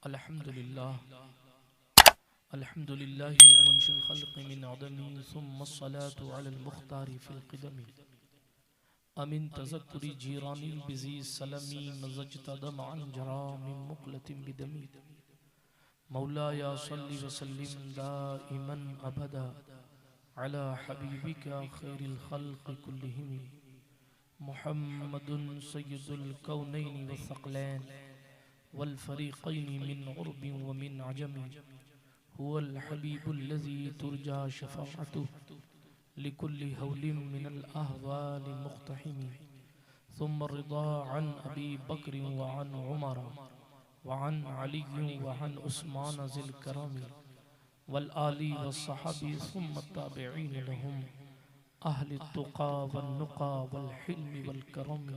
अल्हम्दुलिल्लाह अल्हम्दुलिल्लाहि मुनशिल खल्क़ि मिन अदमी सुम्मा अस्सलातु अलल मुख्तारि फिल क़िदमी अमिन तज़क्कुरि जीरानिल बिज़ी सलमी मज़ज्तदम अन जरा मिन मुक़लतिन बिदमी मौला या सल्लि व सल्लिम दाइमन अबदा अला हबीबिका खैरिल खल्क़ि कुल्लिहिम मुहम्मदुन सय्यदुल कौनैनि व थक़लैन वल फ़रीक़ैनि मिन उर्बिन व मिन अजमी हुवल हबीबुल्लज़ी तुरजा शफ़ाअतुहु लिकुल्लि हौलिन मिनल अहवालि मुक़्तहिमी सुम्मा रिदा अन अबी बकर व अन उमर व अन अली व अन उस्मान ज़िल करमी वल आलि व सहाबी सुम्मा ताबिईन लहुम अहलि तुक़ा वन नुक़ा वल हिल्म वल करम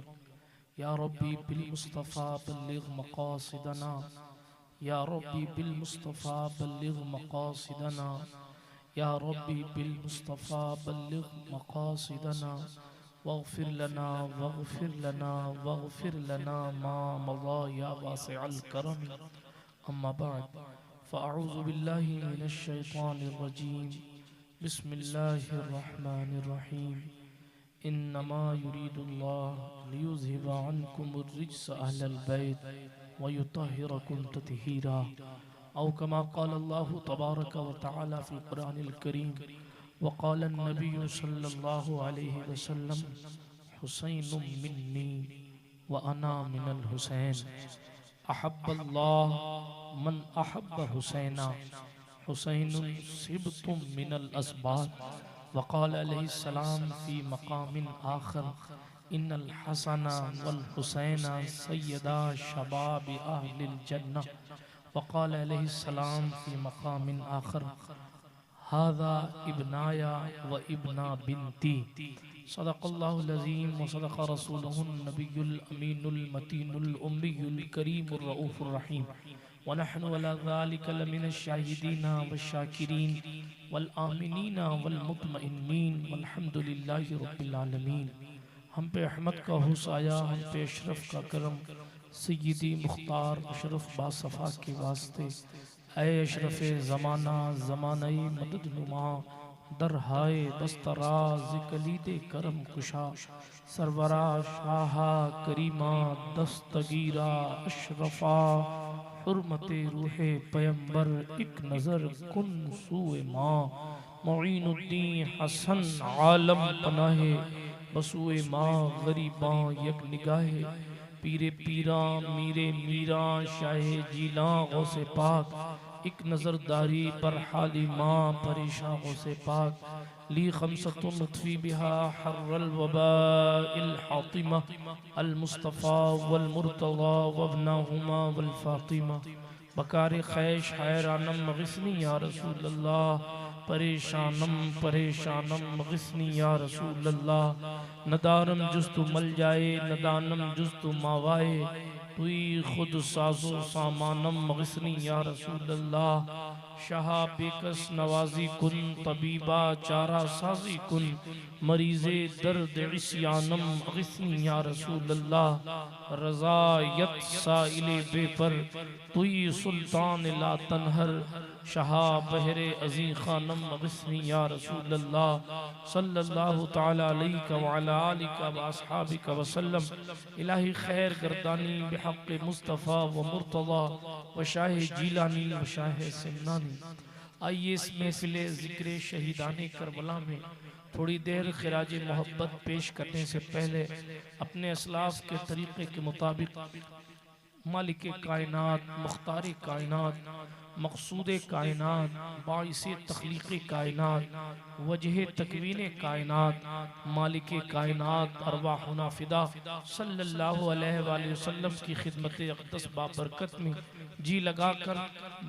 या रब्बी बिल मुस्तफ़ा बल्लिग़ मक़ासिदना या रब्बी बिल मुस्तफ़ा बल्लिग़ मक़ासिदना या रब्बी बिल मुस्तफ़ा बल्लिग़ मक़ासिदना वग़फ़िर लना वग़फ़िर लना मा मज़ा या वासिअल करम अम्मा बअद फ़अऊज़ु बिल्लाहि मिनश शैतानिर रजीम बिस्मिल्लाहिर रहमानिर रहीम इन्नमा युरीदुल्लाहु लियुज़हिबा अन्कुमुर रिज्स अहलल बैत व युतहिरकुम तत्हीरा औ कमा क़ालल्लाहु तबारक व तआला फ़िल क़ुरआनिल करीम व क़ालन नबिय्यु सल्लल्लाहु अलैहि वसल्लम हुसैनुम मिन्नी व अना मिनल हुसैन अहब्बल्लाह मन अहब्ब हुसैना हुसैनुन सिबतुम मिनल अस्बात वक़ाल अलैहिस्सलाम फ़ी मक़ामिन आख़र इन्नल हसना वल हुसैना सय्यदा शबाबि अहलिल जन्नह वक़ाल अलैहिस्सलाम फ़ी मक़ामिन आख़र हाज़ा इब्नाया व इब्ना बिन्ती सदक़ल्लाहुल अज़ीम व सदक़ रसूलुहुन नबियुल अमीनुल मतीनुल उम्मियुल करीमुर रऊफ़ुर रहीम व नहनु अला ज़ालिका लमिनश शाहिदीन वश्शाकिरीन वल आमिनीन वल मुतमइन्नीन वल्हम्दुलिल्लाहि रब्बिल आलमीन। हम पे अहमद का हुस आया, हम पे अशरफ का करम, सय्यदी मुख्तार अशरफ बासफ़ा के वास्ते ऐ अशरफ ज़माना ज़मानाई मदद नुमा दरहाए दस्तराज कलीदे करम कुशा सरवरा शाहा करीमा दस्तगीरा अशरफा हुर्मते रूहे पैगंबर एक नज़र कुन सूए माँ मुईनुद्दीन हसन आलम पनाहे बसुए माँ गरीबां यक निगाहे पीरे पीरा मीरे मीरा शाहे जीला गौसे पाक एक नज़रदारी पर हाली माँ परेशान गौसे पाक ली खमसतुन लुत्फ़ी बिहा हर्रल वबाइल हातिमा अल मुस्तफ़ा वल मुर्तज़ा वब्नहुमा वल फातिमा बकार खैश हैरानम गिस्नी या रसूल अल्लाह परेशानम परेशानम गिस्नी या रसूल अल्लाह नदारम जुस्तु मल जाए नदानम जुस्तु मावाए तुई खुद साजो सामानम गिस्नी या रसूल अल्लाह शाहा बेकस नवाजी कुन तबीबा चारा साजी कुन मरीज़े दर्द इस्यानम गिस्नी या रसूल अल्लाह रज़ायत साइले बेपर तुई सुल्तान ला तनहर शाहा बहरे अज़ी खानम गिस्नी या रसूल अल्लाह सल्लल्लाहु तआला अलैका व अला आलिका व अस्हाबिका व सल्लम इलाही खैर गर्दानी बिहक़्क़ि मुस्तफ़ा व मुर्तज़ा व शाह जीलानी व शाह सिमनानी। आइए इस महफ़िल ज़िक्र शहीदाने करबला में थोड़ी देर खिराज मोहब्बत पेश करने से पहले अपने असलाफ के तरीक़े के मुताबिक मालिक कायनात मुख्तार कायनात मक़सूद कायनात बाइस तख्लीक़ कायनात वजह तकवीन कायनात मालिक कायनात अरवाहुना फ़िदा सल्लल्लाहु अलैहि वसल्लम की खिदमत अक़दस बाबरकत में जी लगाकर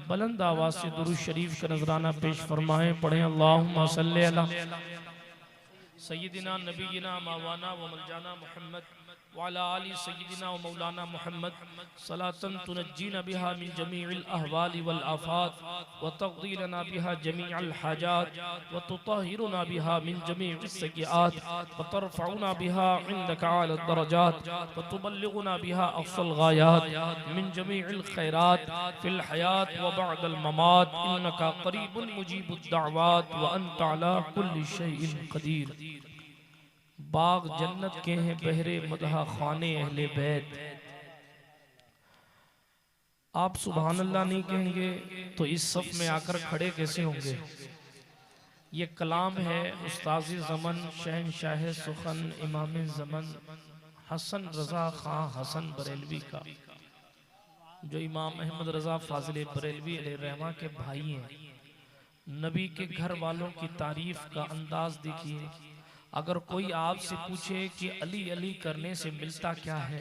बुलंद आवाज़ से दुरूद शरीफ का नजराना पेश फरमाएं। पढ़ें अल्लाहुम्मा सल्लि अला सय्यिदिना नबीना मौलाना व मौलाना मुहम्मद वाला आली सय्यिदिना व मौलाना मुहम्मद सलातन तुनज्जीना बिहा मिन जमीइल अहवाल वल आफात व तक़दी लना बिहा जमीअल हाजात व तुताहिरुना बिहा मिन जमीइस सय्यिआत व तरफ़उना बिहा इंदका अला दरजात व तुबल्लिगुना बिहा अफ़्ज़ल गायात मिन जमीइल खैरात फिल हयात व बअदल ममात इन्नका क़रीबुन मुजीबुद दअवात व अंता अला कुल्लि शैइन क़दीर। बाग जन्नत के हैं बहरे मदहा खाने अहले बैत। आप सुभान अल्लाह नहीं कहेंगे तो इस सफ में आकर खड़े कैसे होंगे। ये कलाम है उस्ताज़ ज़मन शहंशाह सुखन इमाम ज़मन हसन रज़ा खां हसन बरेलवी का, जो इमाम अहमद रज़ा फाजिल बरेलवी अलैहिर्रहमा के भाई हैं। नबी के घर वालों की तारीफ का अंदाज देखिए। अगर कोई आपसे पूछे कि अली अली करने से मिलता क्या है,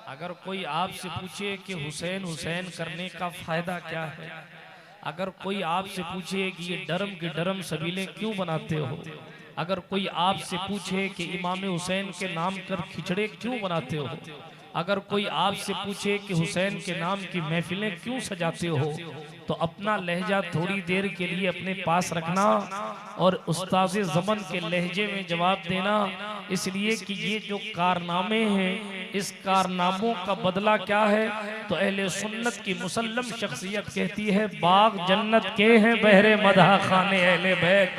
अगर कोई आपसे पूछे कि हुसैन हुसैन करने का फायदा क्या है, अगर कोई आपसे पूछे कि ये डरम की डरम सबीलें क्यों बनाते हो, अगर कोई आपसे पूछे कि इमाम हुसैन के नाम कर खिचड़े क्यों बनाते हो, अगर कोई आपसे पूछे कि हुसैन के नाम की महफिलें क्यों सजाते हो, तो अपना लहजा थोड़ी देर के लिए अपने पास रखना और उस्ताज़ ज़मन के लहजे में जवाब देना। इसलिए कि ये जो कारनामे हैं, इस कारनामों का बदला क्या है। तो अहले सुन्नत की मुसल्लम शख्सियत कहती है बाग जन्नत के हैं बहरे मदहा खाने अहले बैत।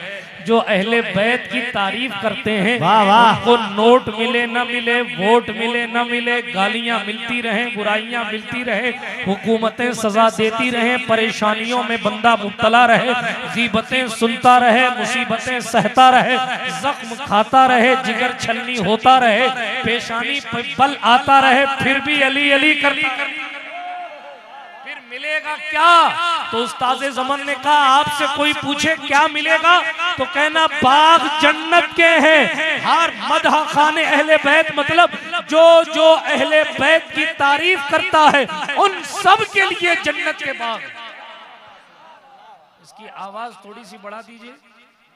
जो अहले बैत की तारीफ करते हैं उनको नोट मिले न मिले, वोट मिले न मिले, गालियां मिलती रहें, बुराइयां मिलती रहे, हुकूमतें सजा देती रहें, परेशानियों में बंदा मुब्तला रहे, गीबतें सुनता रहे, मुसीबतें सहता रहे, जख्म खाता रहे, जिगर छलनी होता रहे, पेशानी पे बल आता रहे, फिर भी अली अली करता फिर मिलेगा क्या। तो उस्ताज़े ज़मन ने कहा आपसे कोई पूछे क्या मिलेगा तो कहना बाग जन्नत के हैं। हर मदहा खाने अहले बैत मतलब जो जो अहले बैत की तारीफ करता है उन सब के लिए जन्नत के बाग। इसकी आवाज थोड़ी सी बढ़ा दीजिए,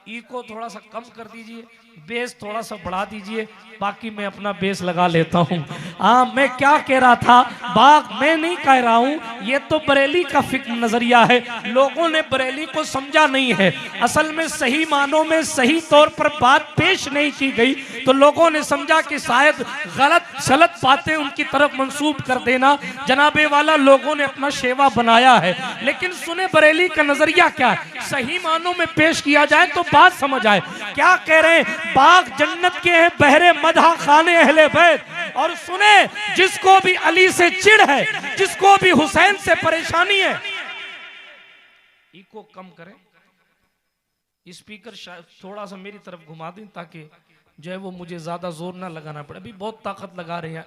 इको थोड़ा सा कम कर दीजिए, बेस थोड़ा सा बढ़ा दीजिए, बाकी मैं अपना बेस लगा लेता हूँ। मैं क्या कह रहा था, बाग मैं नहीं कह रहा हूँ, ये तो बरेली का फिक्र नजरिया है। लोगों ने बरेली को समझा नहीं है, असल में सही मानों में सही तौर पर बात पेश नहीं की गई, तो लोगों ने समझा कि शायद गलत बातें उनकी तरफ मंसूब कर देना जनाबे वाला लोगों ने अपना शेवा बनाया है। लेकिन सुने बरेली का नजरिया क्या है, सही मानों में पेश किया जाए तो बात समझ आए। क्या कह रहे हैं, बाग जन्नत के हैं बहरे मदहा खाने अहले बैत। और सुने जिसको भी अली से चिढ़ है, जिसको भी हुसैन से परेशानी है, इको कम करें, स्पीकर थोड़ा सा मेरी तरफ घुमा दें ताकि जो है वो मुझे ज्यादा जोर ना लगाना पड़े। अभी बहुत ताकत लगा रहे हैं,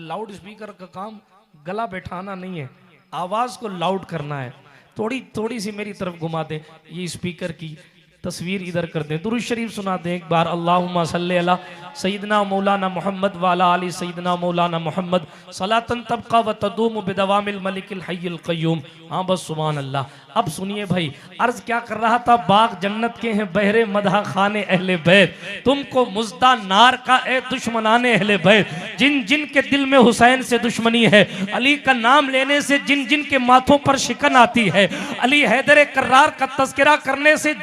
लाउड स्पीकर का काम गला बैठाना नहीं है, आवाज को लाउड करना है। थोड़ी सी मेरी तरफ घुमा दें, ये स्पीकर की तस्वीर इधर कर दें, दुरूद शरीफ सुना दें एक बार। अल्लाहुम्मा सल्ली अला सय्यिदना मौलाना मोहम्मद वाला आली सय्यिदना मौलाना मोहम्मद सलातन तबका व तदूम बिदवामिल मलिकिल हय्युल क़य्यूम। हाँ बस सुभान अल्लाह। अब सुनिए भाई, अर्ज क्या कर रहा था, बाग जन्नत के हैं बहरे मदहा खाने अहले बैत। तुमको मुज्दा नार का ए दुश्मनाने अहले बैत, जिन जिन के दिल में हुसैन से दुश्मनी है, अली का नाम लेने से जिन जिन के माथों पर शिकन आती है, अली हैदर कर्रार का तज़किरा करने से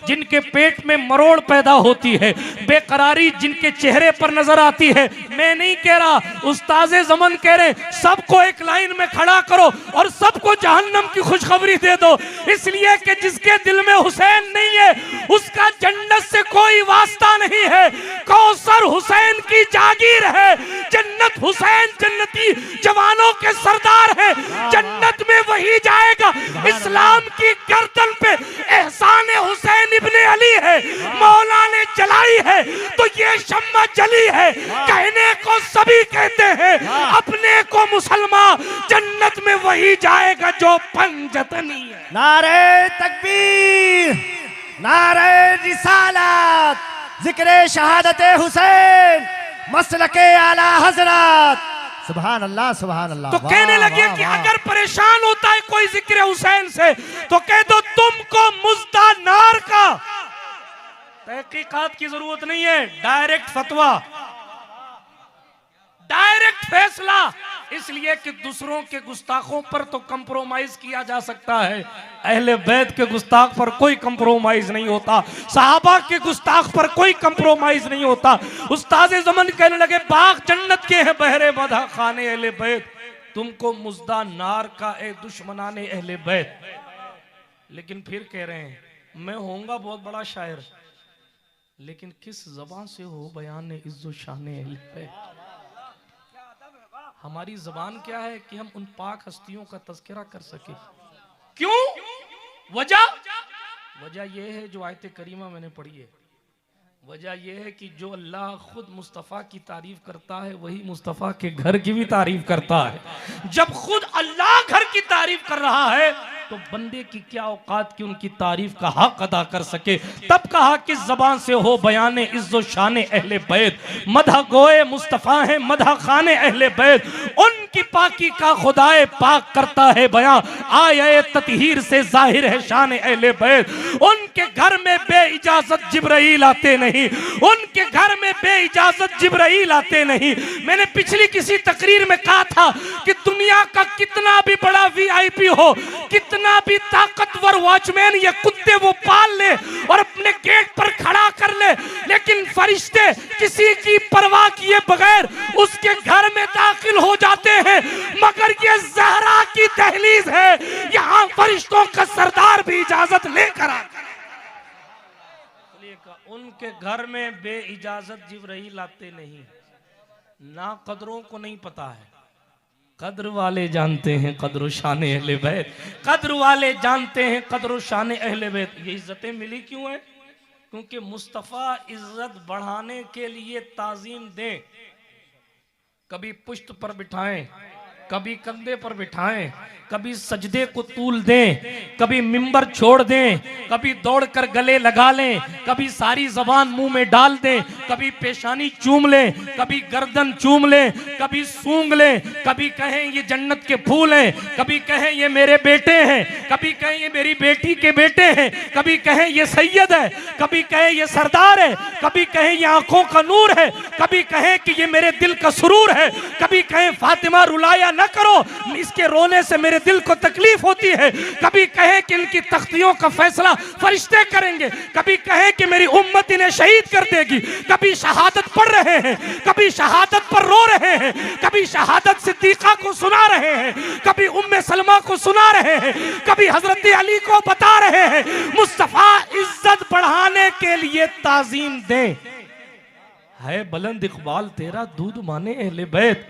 जिनके पेट में मरोड़ पैदा होती है, बेकरारी जिनके चेहरे पर नजर आती है। मैं नहीं कह रहा, उस्ताज़े ज़मन कह रहे, सबको एक लाइन में खड़ा करो और सबको जहन्नम की खुशखबरी दे दो, इसलिए कि जिसके दिल में हुसैन नहीं है उसका जन्नत से कोई वास्ता नहीं है। कौसर हुसैन की जागीर है, जन्नत हुसैन जन्नती जवानों के सरदार है, जन्नत में वही जाएगा। इस्लाम की गर्दन पे एहसान हुसैन इब्ने अली है, मौला ने जलाई है तो ये शम्मा जली है। कहने को सभी कहते हैं, अपने को मुसलमान, जन्नत में वही जाएगा जो पंजतनी है। नारे तकबीर, नारे रिसालत, जिक्रे शहादते हुसैन, मसलके आला हजरत। सुभान अल्लाह सुभान अल्लाह। तो कहने लगे कि अगर परेशान होता है कोई जिक्र हुसैन से तो कह दो तुमको मुज्दा नार का। तहकीकात की जरूरत नहीं है, डायरेक्ट फतवा। फैसला, इसलिए कि दूसरों के गुस्ताखों पर तो कंप्रोमाइज किया जा सकता है, अहले बैत के गुस्ताख पर कोई कंप्रोमाइज नहीं होता, सहाबा के गुस्ताख पर कोई कंप्रोमाइज नहीं होता। उस्ताद ज़मन कहने लगे बाग जन्नत के हैं बहरे मदा खाने अहले बैत, तुमको मुज्दा नार का ए दुश्मनाने अहले बैत। लेकिन फिर कह रहे हैं मैं होऊंगा बहुत बड़ा शायर, लेकिन किस जबान से हो बयान इज्जो शाने अहले बैत। हमारी जबान क्या है कि हम उन पाक हस्तियों का तज़किरा कर सके। क्यों? वजह यह है जो आयत करीमा मैंने पढ़ी है, वजह यह है कि जो अल्लाह खुद मुस्तफ़ा की तारीफ करता है वही मुस्तफ़ा के घर की भी तारीफ करता है। जब खुद अल्लाह घर की तारीफ कर रहा है तो बंदे की क्या औकात की उनकी तारीफ का हक अदा कर सके। तब कहा कि जबान से हो बयान इज्जो शान अहले बैत, मदह गोए मुस्तफ़ा है मदह खाने अहले बैत, उनकी पाकी का खुदाए पाक करता है बयां, आये ततहीर से जाहिर है शान अहले बैत। उनके घर में बे इजाजत जिब्राइल आते नहीं, उनके घर में बे इजाजत जिब्राइल आते नहीं। मैंने पिछली किसी तकरीर में कहा था कि दुनिया का कितना भी बड़ा वीआईपी हो, कितना भी ताकतवर वॉचमैन या कुत्ते वो पाल ले और अपने गेट पर खड़ा कर ले, लेकिन फरिश्ते किसी की परवाह किए बगैर उसके घर में दाखिल हो जाते हैं। मगर ये ज़हरा की दहलीज है, यहाँ फरिश्तों का सरदार भी इजाजत लेकर आता है। उनके घर में बे इजाजत जिब्राइल आते नहीं। ना कदरों को नहीं पता है, कद्र वाले जानते हैं कद्र शान अहले बैत, कद्र वाले जानते हैं कद्र शान अहले बैत। ये इज्जतें मिली क्यों है? क्योंकि मुस्तफ़ा इज्जत बढ़ाने के लिए ताजीम दें, कभी पुश्त पर बिठाएं, कभी कंधे पर बिठाएं, कभी सजदे को तूल दें, कभी मिंबर छोड़ दें, कभी दौड़कर गले लगा लें, कभी सारी जबान मुंह में डाल दें, कभी पेशानी चूम लें, कभी गर्दन चूम लें, कभी सूंघ लें, कभी कहें ये जन्नत के फूल हैं, कभी कहें ये मेरे बेटे हैं, कभी कहें ये मेरी बेटी के बेटे हैं, कभी कहें ये सैयद है, कभी कहें ये सरदार है, कभी कहें ये आंखों का नूर है, कभी कहें कि ये मेरे दिल का सुरूर है, कभी कहें फातिमा रुलाया न करो, इसके रोने से मेरे दिल को तकलीफ होती है, कभी कहे कि इनकी तख्तियों का फैसला फरिश्ते करेंगे, कभी कहे कि मेरी उम्मत इन्हें शहीद कर देगी, कभी शहादत पढ़ रहे हैं, कभी शहादत पर रो रहे हैं, कभी शहादत सिद्दीका को सुना रहे हैं, कभी उम्मे सलमा को सुना रहे हैं, कभी हजरत अली को बता रहे हैं। मुस्तफा इज्जत बढ़ाने के लिए ताजीम दे है बुलंद इकबाल तेरा दूध माने अहले बैत।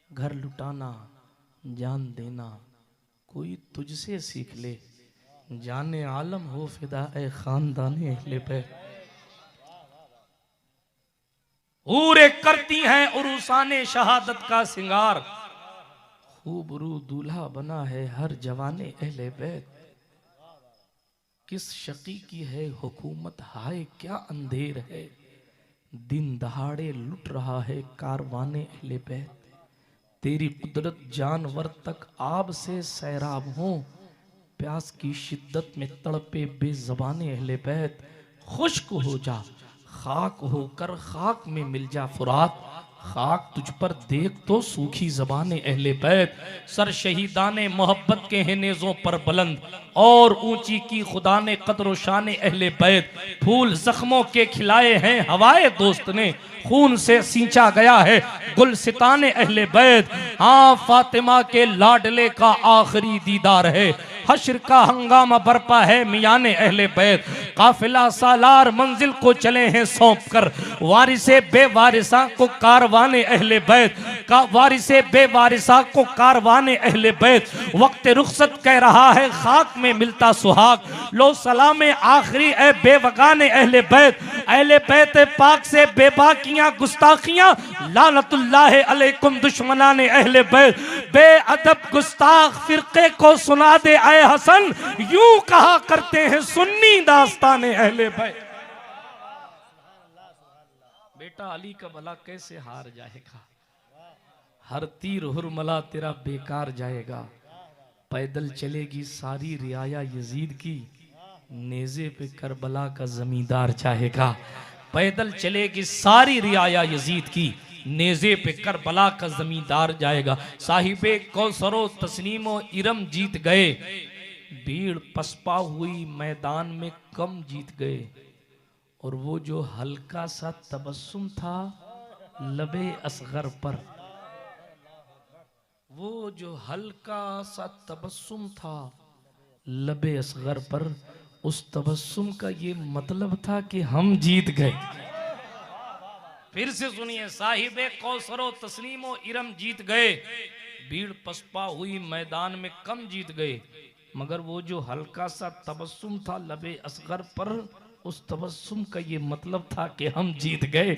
घर लुटाना जान देना कोई तुझसे सीख ले, जाने आलम हो फिदा ए खानदाने अहले बैत। पूरे करती हैं उरूसाने शहादत का सिंगार, खूबरू दूल्हा बना है हर जवाने अहले बैत। किस शकी की है हुकूमत हाय क्या अंधेर है, दिन दहाड़े लुट रहा है कारवाने अहले बैत। तेरी कुदरत जानवर तक आब से सैराब हो, प्यास की शिद्दत में तड़पे बेज़बाने अहले बैत। खुश्क हो जा खाक होकर खाक में मिल जा फुरात, खाक तुझ पर देख तो सूखी ज़बाने अहले बैत। सर शहीदाने मोहब्बत के हैं नेज़ों पर बुलंद, और ऊंची की खुदा ने कद्र शान अहले बैत। फूल जख्मों के खिलाए हैं हवाए दोस्त ने, खून से सींचा गया है गुलसिताने अहले बैत। हाँ फातिमा के लाडले का आखिरी दीदार है, हश्र का हंगामा बरपा है मियाने अहले बैत। काफिला सालार मंजिल को चले हैं सौंप कर, वारिसे बेवारिसा को कारवाने अहले बैत, का वारिसे बेवारिसा को कारवाने अहले बैत। वक्त रुखसत कह रहा है खाक में मिलता सुहाग, लो सलाम आखिरी ए बेवगाने अहले बैत। अहले बैत पाक से बेबाकियां गुस्ताखियां लानतुल्लाह अलैकुम दुश्मनाने अहले बैत। बेअदब गुस्ताख फिरके को सुना दे आए हसन, यूं कहा करते हैं सुन्नी दास्ताने अहले बैत। बेटा अली का भला कैसे हार जाएगा, हर तीर हुरमला तेरा बेकार जाएगा। पैदल चलेगी सारी रियाया यजीद की, नेज़े पे करबला का जमींदार चाहेगा। पैदल चलेगी सारी रियाया यजीद की, नेजे पे करबला का जमींदार जाएगा। साहिबे कौसरो तस्नीमो इरम जीत गए, भीड़ पसपा हुई मैदान में कम जीत गए। और वो जो हल्का सा तबस्सुम था लबे असगर पर, वो जो हल्का सा तबस्सुम था लबे असगर पर, उस तबस्सुम का ये मतलब था कि हम जीत गए। फिर से सुनिए, साहिबे कौसरो तस्लीमो इरम जीत गए, भीड़ पसपा हुई मैदान में कम जीत गए। मगर वो जो हल्का सा तबस्सुम था लबे असगर पर, उस तबस्सुम का ये मतलब था कि हम जीत गए।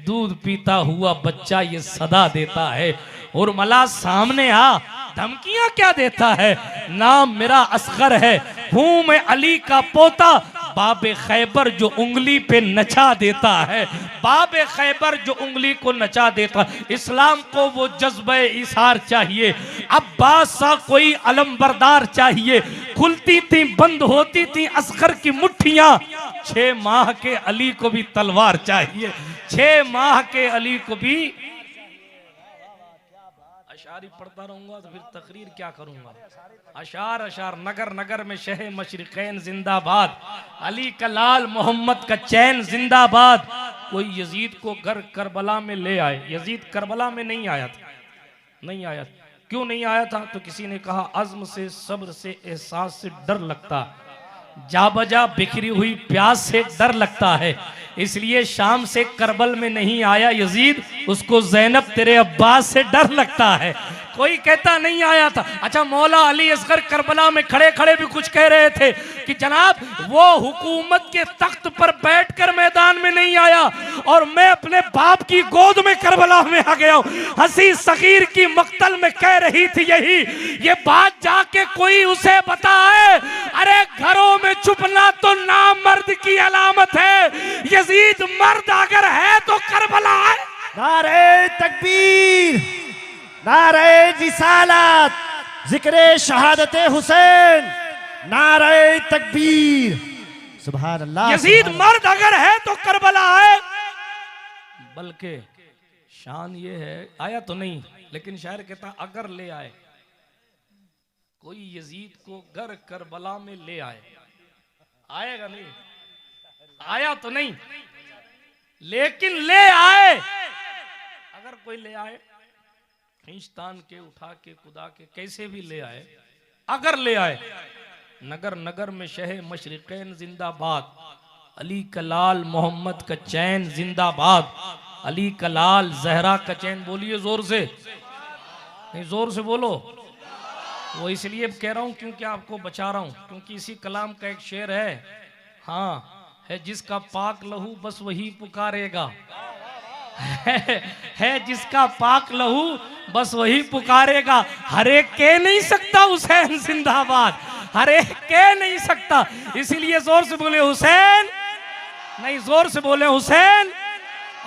दूध पीता हुआ बच्चा ये सदा देता है, और मला सामने आ धमकियां क्या देता है। नाम मेरा असगर है, हूं मैं अली का पोता, बाबे खैबर जो उंगली पे नचा देता है, बाबे खैबर जो उंगली को नचा देता। इस्लाम को वो जज्बे इसार चाहिए, अब्बास सा कोई अलमबरदार चाहिए। खुलती थी बंद होती थी असगर की मुट्ठियां, 6 माह के अली को भी तलवार चाहिए, 6 माह के अली को भी। अशारी पढ़ता रहूंगा तो फिर तकरीर क्या करूंगा। अशार अशार, नगर नगर में शहे मशरिकैन जिंदाबाद, अली का लाल मोहम्मद का चैन जिंदाबाद। कोई यजीद को घर करबला में ले आए, यजीद करबला में नहीं आया था, नहीं आया। क्यों नहीं आया था? तो किसी ने कहा अज़्म से, सब्र से, एहसास से डर लगता, जा बजा बिखरी हुई प्यास से डर लगता है, इसलिए शाम से करबल में नहीं आया यजीद, उसको ज़ैनब तेरे अब्बास से डर लगता है। कोई कहता नहीं आया था। अच्छा, मौला अली असगर करबला में खड़े खड़े भी कुछ कह रहे थे कि जनाब वो हुकूमत के तख्त पर बैठकर मैदान में नहीं आया, और मैं अपने बाप की गोद में करबला में आ गया हूं। हंसी सगीर की मक्तल में कह रही थी यही, ये बात जाके कोई उसे बताए। अरे घरों में छुपना तो नामर्द की अलामत है, यजीद मर्द अगर है तो करबला है। नारे तकबीर, नारे रिसालत, जिक्रे शहादत हुसैन, नारे तकबीर, सुभान अल्लाह। यजीद मर्द अगर है तो करबला है। बल्कि शान ये है, आया तो नहीं, लेकिन शायर कहता अगर ले आए कोई यजीद को घर करबला में ले आए, आएगा नहीं, आया तो नहीं, लेकिन ले आए। अगर कोई ले आए, खींचतान के, उठा के, खुदा के, कैसे भी ले आए, अगर ले आए। नगर नगर में शहे मशरिकैन जिंदाबाद, अली का लाल मोहम्मद का चैन जिंदाबाद, अली का लाल जहरा का चैन। बोलिए जोर से, नहीं जोर से बोलो। वो इसलिए कह रहा हूं क्योंकि आपको बचा रहा हूं, क्योंकि इसी कलाम का एक शेर है, हाँ है जिसका पाक लहू बस वही पुकारेगा, है जिसका पाक लहू बस वही पुकारेगा। हर एक कह नहीं सकता हुसैन जिंदाबाद, हर एक कह नहीं सकता, इसीलिए जोर से बोले हुसैन, नहीं जोर से बोले हुसैन,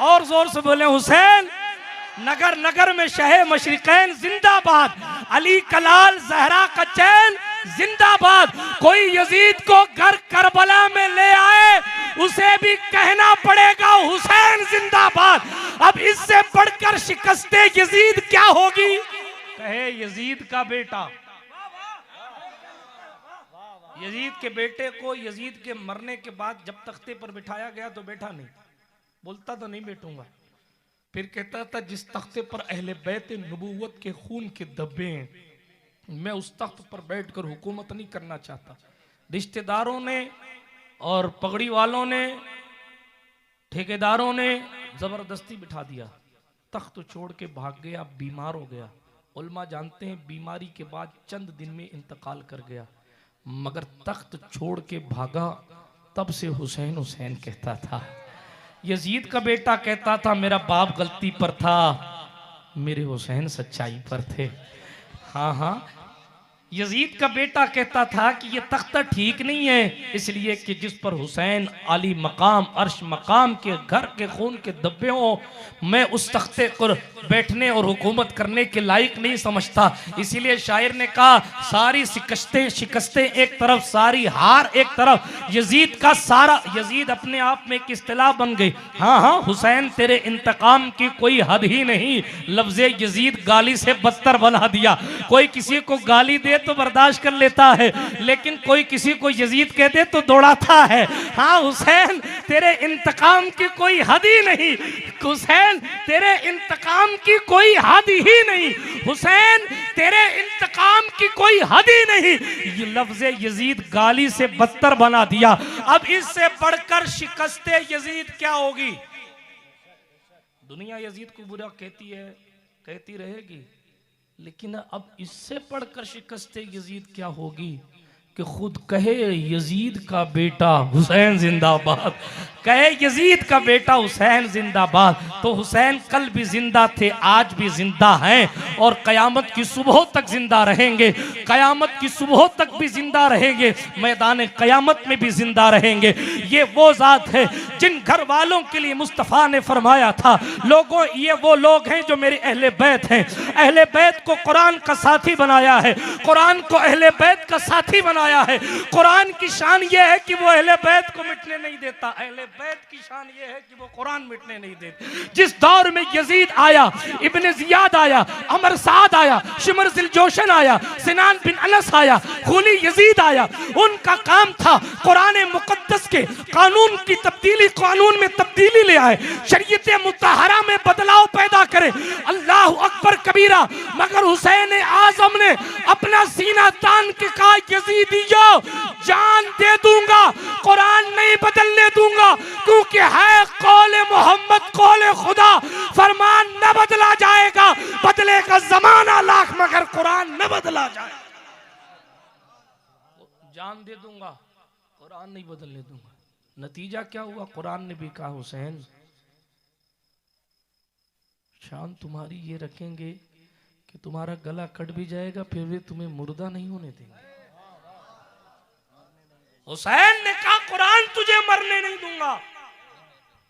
और जोर से बोले हुसैन। नगर नगर में शहे मशरिकैन जिंदाबाद, अली कलाल जहरा का चैन जिंदाबाद। कोई यजीद को घर करबला में ले आए, उसे भी कहना पड़ेगा हुसैन जिंदाबाद। अब इससे बढ़कर शिकस्ते यजीद क्या होगी? कहे यजीद का बेटा। यजीद के बेटे को यजीद के मरने के बाद जब तख्ते पर बिठाया गया तो बैठा नहीं, बोलता तो नहीं बैठूंगा। फिर कहता था जिस तख्ते पर अहले बैत नबूवत के खून के धब्बे हैं, मैं उस तख्त पर बैठकर हुकूमत नहीं करना चाहता। रिश्तेदारों ने और पगड़ी वालों ने, ठेकेदारों ने जबरदस्ती बिठा दिया, तख्त छोड़ के भाग गया, बीमार हो गया। उल्मा जानते हैं बीमारी के बाद चंद दिन में इंतकाल कर गया, मगर तख्त छोड़ के भागा तब से हुसैन हुसैन कहता था। यजीद का बेटा कहता था मेरा बाप गलती पर था, मेरे हुसैन सच्चाई पर थे। हाँ हाँ, यजीद का बेटा कहता था कि ये तख्ता ठीक नहीं है, इसलिए कि जिस पर हुसैन आली मकाम अर्श मकाम के घर के खून के धब्बे हो, मैं उस तख्ते पर बैठने और हुकूमत करने के लायक नहीं समझता। इसीलिए शायर ने कहा सारी शिकस्तें एक तरफ, सारी हार एक तरफ, यजीद का सारा, यजीद अपने आप में एक इस्तिलाह बन गई। हाँ हाँ हुसैन तेरे इंतकाम की कोई हद ही नहीं। लफ्ज़े यजीद गाली से बदतर बना दिया। कोई किसी को गाली दे तो बर्दाश्त कर लेता है, लेकिन कोई किसी को यजीद कह दे तो दौड़ाता है। हाँ हुसैन तेरे इंतकाम की कोई हद ही नहीं, हुसैन तेरे इंतकाम की कोई हद ही नहीं, हुसैन तेरे इंतकाम की कोई हद ही नहीं। ये लफ्ज़े यजीद गाली से बदतर बना दिया। अब इससे बढ़कर शिकस्ते यजीद क्या होगी? दुनिया यजीद को बुरा कहती है, कहती रहेगी, लेकिन अब इससे बढ़कर शिकस्ते यजीद क्या होगी कि खुद कहे यजीद का बेटा हुसैन जिंदाबाद, कहे यजीद का बेटा हुसैन जिंदाबाद। तो हुसैन कल भी जिंदा थे, आज भी जिंदा हैं और कयामत की सुबह तक जिंदा रहेंगे, कयामत की सुबह तक भी जिंदा रहेंगे, मैदान कयामत में भी जिंदा रहेंगे। ये वो जात है जिन घर वालों के लिए मुस्तफ़ा ने फरमाया था, लोगों ये वो लोग हैं जो मेरे अहले बैत हैं। अहले बैत को कुरान का साथी बनाया है, कुरान को अहले बैत का साथी बनाया है। कुरान की शान ये है कि वो अहले बैत को मिटने नहीं देता, अहले बैत की शान ये है कि वो कुरान मिटने नहीं देते। जिस दौर में यजीद आया, इब्ने जियाद आया, अमर साद आया, शिमर जिलजोशन आया, सिनान बिन अनस आया, खूली यजीद आया, उनका काम था कुरान मुकद्दस के कानून की तब्दीली, कानून में तब्दीली ले आए, शरीयत मुतहरा में बदलाव पैदा करे। अल्लाह अकबर कबीरा। मगर हुसैन आजम ने अपना सीना तान के कहा यजीदियो जान दे दूंगा, कुरान नहीं बदलने दूंगा, क्योंकि है कौले मोहम्मद कौले खुदा, फरमान न बदला जाएगा, बदलेगा जमाना लाख मगर कुरान न बदला जाएगा। जान दे दूंगा, कुरान नहीं बदलने दूंगा। नतीजा क्या हुआ? कुरान ने भी कहा हुसैन शान तुम्हारी ये रखेंगे कि तुम्हारा गला कट भी जाएगा फिर भी तुम्हें मुर्दा नहीं होने देंगे। हुसैन ने कहा कुरान तुझे मरने नहीं दूंगा।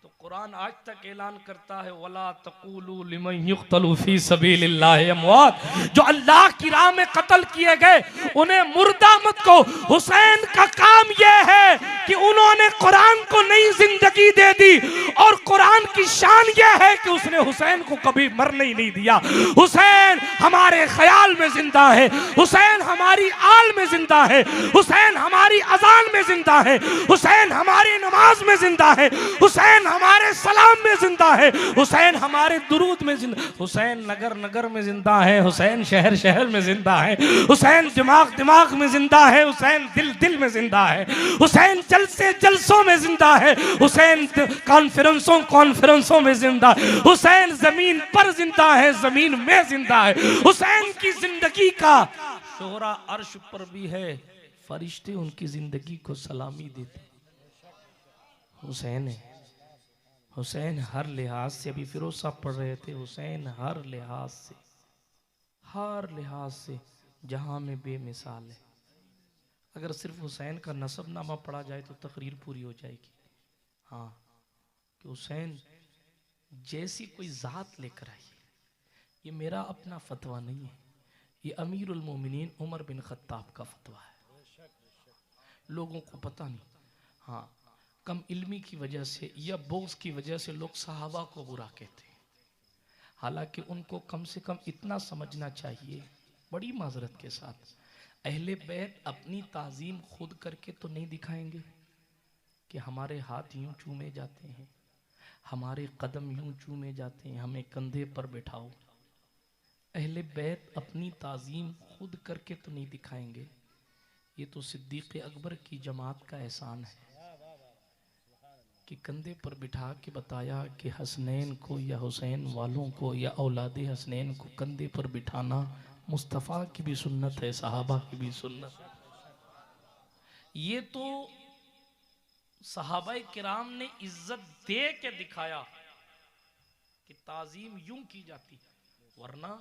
तो कुरान आज तक ऐलान करता है वला तक़ूलू लिमन युक़्तलू फी सबीलिल्लाहि अमवात, जो अल्लाह की राह में कत्ल किए गए उन्हें मुर्दा मत कहो। हुसैन का काम यह है कि उन्होंने कुरान को नई जिंदगी दे दी और कुरान की शान यह है कि उसने हुसैन को कभी मरने ही नहीं दिया। हुसैन हमारे ख्याल में जिंदा है, हुसैन हमारी आल में जिंदा है, हुसैन हमारी अजान में जिंदा है, हुसैन हमारी नमाज में जिंदा है, हुसैन हमारे सलाम में जिंदा है, हुसैन हमारे दुरूद में जिंदा, हुसैन नगर नगर में जिंदा है, हुसैन शहर शहर में जिंदा है, हुसैन दिमाग दिमाग में जिंदा है, हुसैन दिल दिल में जिंदा है, हुसैन जलसे जलसों में जिंदा है, हुसैन कॉन्फ्रेंसों कॉन्फ्रेंसों में जिंदा है, हुसैन जमीन पर जिंदा है, जमीन में जिंदा है। हुसैन की जिंदगी का शोहरा अर्श पर भी है, फरिश्ते उनकी जिंदगी को सलामी देते। हुसैन है, हुसैन हर लिहाज से, अभी फिरोज साहब पढ़ रहे थे, हुसैन हर लिहाज से जहां में बेमिसाल है। अगर सिर्फ हुसैन का नसब नामा पढ़ा जाए तो तकरीर पूरी हो जाएगी। हाँ कि हुसैन जैसी कोई जात लेकर आई, ये मेरा अपना फतवा नहीं है, ये अमीरुल मोमिनीन उमर बिन खत्ताब का फतवा है। लोगों को पता नहीं, हाँ कम इल्मी की वजह से या बोझ की वजह से लोग सहाबा को बुरा कहते हैं, हालांकि उनको कम से कम इतना समझना चाहिए, बड़ी माजरत के साथ, अहले बैत अपनी ताज़ीम खुद करके तो नहीं दिखाएंगे कि हमारे हाथ यूं चूमे जाते हैं, हमारे कदम यूं चूमे जाते हैं, हमें कंधे पर बिठाओ। अहले बैत अपनी ताज़ीम खुद करके तो नहीं दिखाएंगे, ये तो सिद्दीक़ अकबर की जमात का एहसान है कि कंधे पर बिठा के बताया कि हसनैन को या हुसैन वालों को या औलाद हसनैन को कंधे पर बिठाना मुस्तफ़ा की भी सुन्नत है, सहाबा की भी सुन्नत है। ये तो सहाबाए किराम ने इज्जत दे के दिखाया कि ताजीम यूं की जाती, वरना